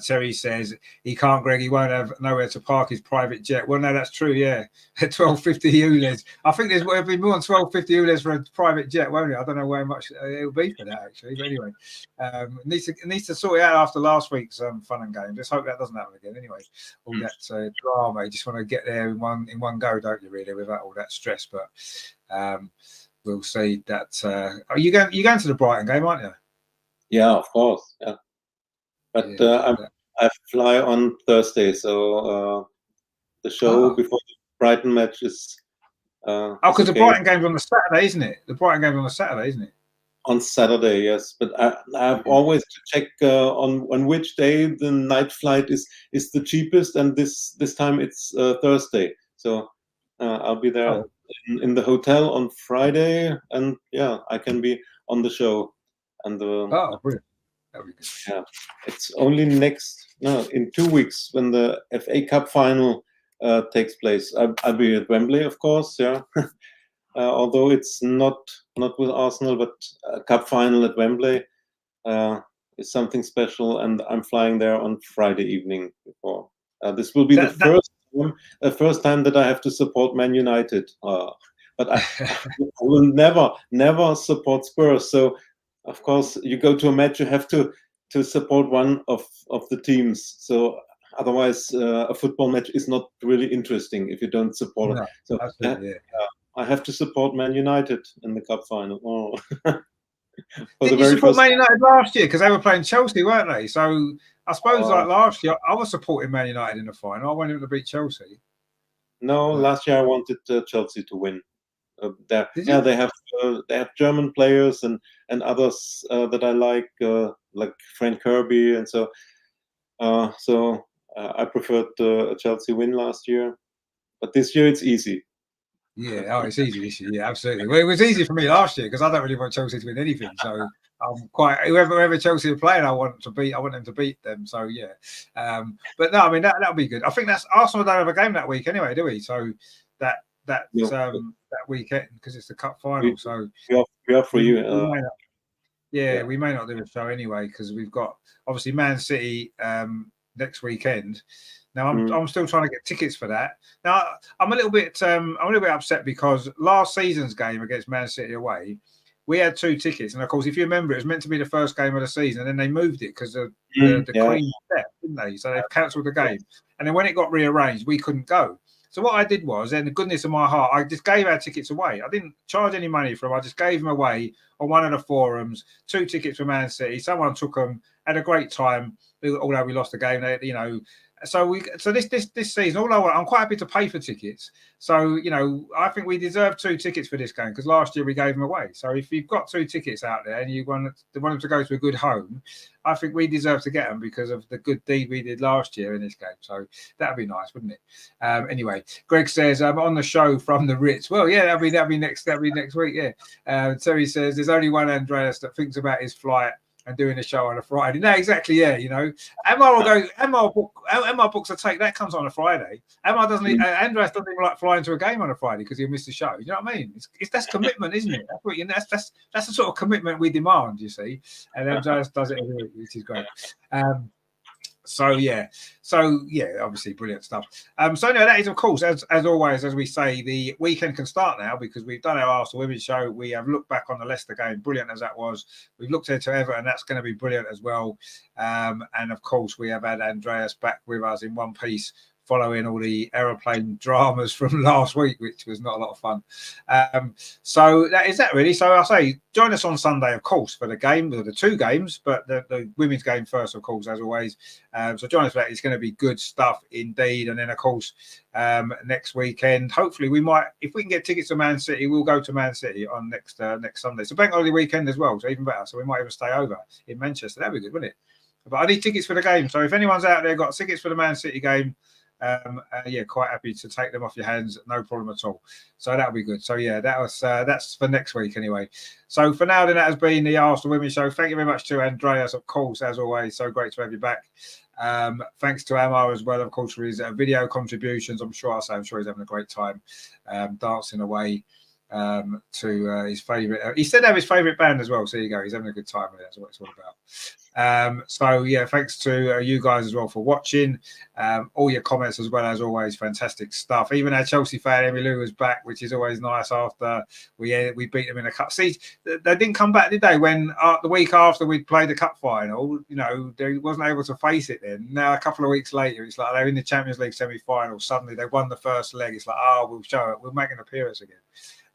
Terry says he can't, Greg. He won't have nowhere to park his private jet. Well, no, that's true. Yeah, 1250 ULEZ. I think there'll be more than 1250 ULEZ for a private jet, won't it? I don't know how much it'll be for that actually. But anyway, it needs to sort it out after last week's fun and games. Let's hope that doesn't happen again. Anyway, all that drama. You just want to get there in one go, don't you? Really, without all that stress. But we'll see. That are you going to the Brighton game, aren't you? Yeah, of course. Yeah. But I fly on Thursday, so the show before the Brighton match is. Because the Brighton game's on the Saturday, isn't it? The Brighton game's on the Saturday, isn't it? On Saturday, yes. But I've always to check on which day the night flight is the cheapest, and this time it's Thursday. So I'll be there in the hotel on Friday, and I can be on the show. And brilliant. Yeah, it's only in 2 weeks when the FA Cup final takes place. I'll be at Wembley, of course. Yeah, although it's not with Arsenal, but a cup final at Wembley is something special, and I'm flying there on Friday evening. Before this will be the first time that I have to support Man United. But I will never support Spurs. So. Of course, you go to a match, you have to support one of the teams. So otherwise, a football match is not really interesting if you don't support it. So I have to support Man United in the cup final. Did you support Man United last year? Because they were playing Chelsea, weren't they? So I suppose like last year, I was supporting Man United in the final. I wanted them to beat Chelsea. No, last year I wanted Chelsea to win. They have German players and others that I like Frank Kirby, and so I preferred a Chelsea win last year, but this year it's easy. Yeah, it's easy this year. Yeah, absolutely. Well, it was easy for me last year because I don't really want Chelsea to win anything. So I'm quite whoever Chelsea are playing, I want them to beat them. So yeah, but no, I mean that'll be good. I think that's Arsenal don't have a game that week anyway, do we? So that weekend because it's the cup final. So we are for you. We may not do a show anyway because we've got obviously Man City next weekend. Now I'm still trying to get tickets for that. Now I'm a little bit upset because last season's game against Man City away, we had 2 tickets, and of course if you remember, it was meant to be the first game of the season, and then they moved it because the Queen left, didn't they? So they've cancelled the game, and then when it got rearranged, we couldn't go. So what I did was, in the goodness of my heart, I just gave our tickets away. I didn't charge any money for them. I just gave them away on one of the forums. 2 tickets for Man City. Someone took them, had a great time. Although we lost the game, So this season, I'm quite happy to pay for tickets. So I think we deserve 2 tickets for this game because last year we gave them away. So if you've got 2 tickets out there and you want them to go to a good home, I think we deserve to get them because of the good deed we did last year in this game. So that'd be nice, wouldn't it? Anyway, Greg says I'm on the show from the Ritz. Well, yeah, that'll be next week. Yeah. Terry says there's only one Andreas that thinks about his flight and doing a show on a Friday. No, exactly. Yeah, Emma will go. Emma books a take that comes on a Friday. Andreas doesn't even like flying to a game on a Friday because he'll miss the show. You know what I mean? That's commitment, isn't it? That's what that's the sort of commitment we demand. You see, and Andreas does it every week, which is great. So yeah, obviously brilliant stuff. So anyway, that is of course, as always, as we say, the weekend can start now because we've done our Arsenal Women's show. We have looked back on the Leicester game, brilliant as that was. We've looked into Everton, that's going to be brilliant as well. And of course, we have had Andreas back with us in one piece, following all the aeroplane dramas from last week, which was not a lot of fun. So that is that really. So I'll say join us on Sunday, of course, for the game, the two games, but the women's game first, of course, as always. So join us for that. It's going to be good stuff indeed. And then, of course, next weekend, hopefully we might, if we can get tickets to Man City, we'll go to Man City on next Sunday. It's a bank holiday weekend as well, so even better. So we might even stay over in Manchester. That'd be good, wouldn't it? But I need tickets for the game. So if anyone's out there got tickets for the Man City game, quite happy to take them off your hands, no problem at all. So that'll be good. So yeah, that's for next week anyway. So for now, then, that has been the Arsenal Women's Show. Thank you very much to Andreas, of course, as always. So great to have you back. Thanks to Amar as well, of course, for his video contributions. I'm sure he's having a great time dancing away to his favourite. He said have his favourite band as well. So there you go. He's having a good time with it. That's what it's all about. So yeah, thanks to you guys as well for watching. All your comments as well, as always, fantastic stuff. Even our Chelsea fan Emmy Lou was back, which is always nice after we beat them in a cup. See, they didn't come back, did they? When the week after we'd played the cup final, you know, they wasn't able to face it then. Now a couple of weeks later, it's like they're in the Champions League semi-final. Suddenly they won the first leg. It's like, we'll show it. We'll make an appearance again.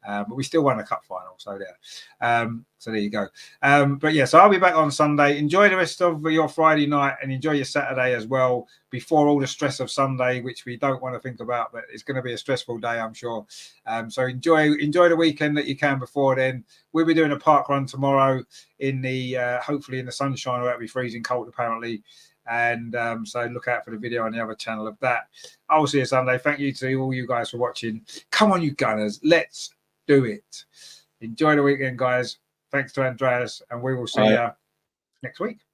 But we still won a cup final, so there. So there you go. But yeah, so I'll be back on Sunday. Enjoy the rest of your Friday night and enjoy your Saturday as well, before all the stress of Sunday, which we don't want to think about, but it's going to be a stressful day, I'm sure. So enjoy the weekend that you can before then. We'll be doing a park run tomorrow in the hopefully in the sunshine, or it'll be freezing cold apparently. And so look out for the video on the other channel of that. I will see you Sunday. Thank you to all you guys for watching. Come on, you Gunners. Let's do it. Enjoy the weekend, guys. Thanks to Andreas, and we will see you next week.